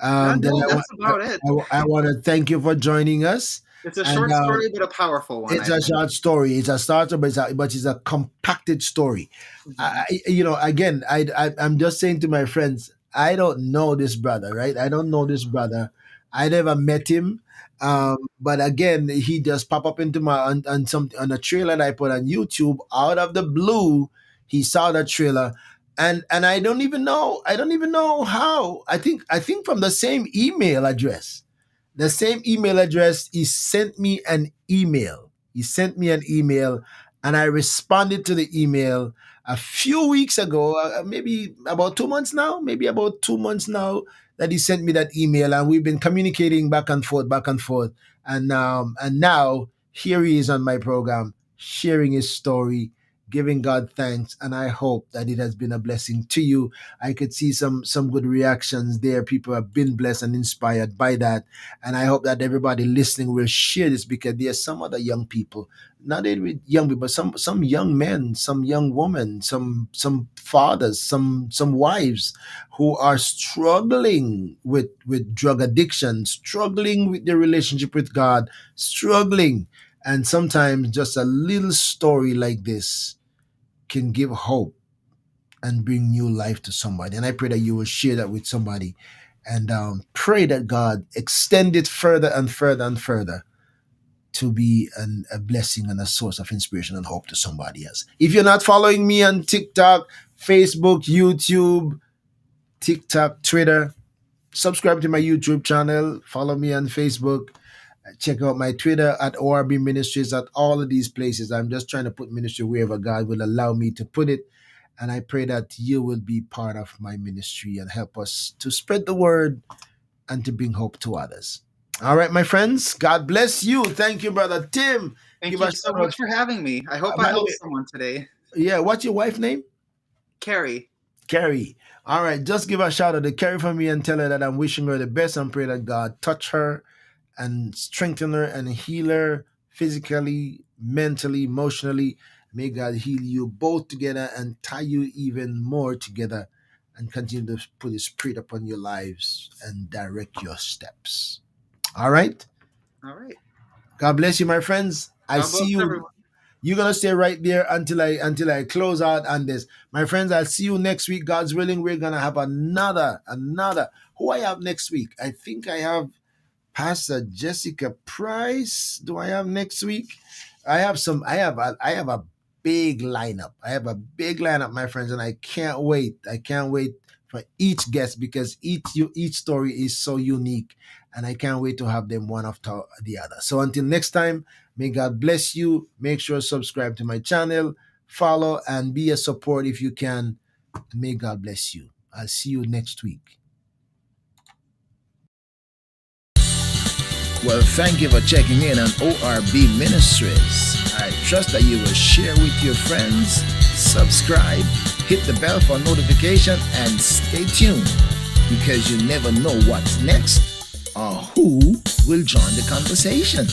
then No, that's about it. I want to thank you for joining us. It's a And short story, but a powerful one, it's I a think. short story. It's a starter, but it's a compacted story. Hmm. Again, I'm just saying to my friends, I don't know this brother, right? I don't know this brother, I never met him. But again, he just pop up into my on a trailer that I put on YouTube out of the blue. He saw the trailer, and I don't even know how. I think from the same email address. The same email address, he sent me an email. He sent me an email, and I responded to the email a few weeks ago, maybe about 2 months now, that he sent me that email, and we've been communicating back and forth, and now here he is on my program, sharing his story, giving God thanks, and I hope that it has been a blessing to you. I could see some good reactions there. People have been blessed and inspired by that, and I hope that everybody listening will share this, because there are some other young people, not only young people, but some young men, some young women, some fathers, some wives who are struggling with drug addiction, struggling with their relationship with God, struggling. And sometimes just a little story like this can give hope and bring new life to somebody. And I pray that you will share that with somebody, and pray that God extend it further and further and further to be a blessing and a source of inspiration and hope to somebody else. If you're not following me on TikTok, Facebook, YouTube, TikTok, Twitter, subscribe to my YouTube channel, follow me on Facebook, check out my Twitter at ORB Ministries, at all of these places. I'm just trying to put ministry wherever God will allow me to put it. And I pray that you will be part of my ministry and help us to spread the word and to bring hope to others. All right, my friends. God bless you. Thank you, Brother Tim. Thank you so much for having me. I hope I helped someone today. Yeah, what's your wife's name? Carrie. Carrie. All right, just give a shout out to Carrie for me and tell her that I'm wishing her the best, and pray that God touch her and strengthen her and heal her physically, mentally, emotionally. May God heal you both together and tie you even more together, and continue to put His Spirit upon your lives and direct your steps. All right? All right. God bless you, my friends. I God see bless you. everyone. You're gonna stay right there until I close out on this. My friends, I'll see you next week. God's willing, we're gonna have another. Who I have next week? I think I have Pastor Jessica Price. Do I have next week? I have a big lineup. I have a big lineup, my friends, and I can't wait. I can't wait for each guest, because each story is so unique, and I can't wait to have them one after the other. So until next time, may God bless you. Make sure to subscribe to my channel, follow, and be a support if you can. May God bless you. I'll see you next week. Well, thank you for checking in on ORB Ministries. I trust that you will share with your friends, subscribe, hit the bell for notification, and stay tuned, because you never know what's next or who will join the conversation.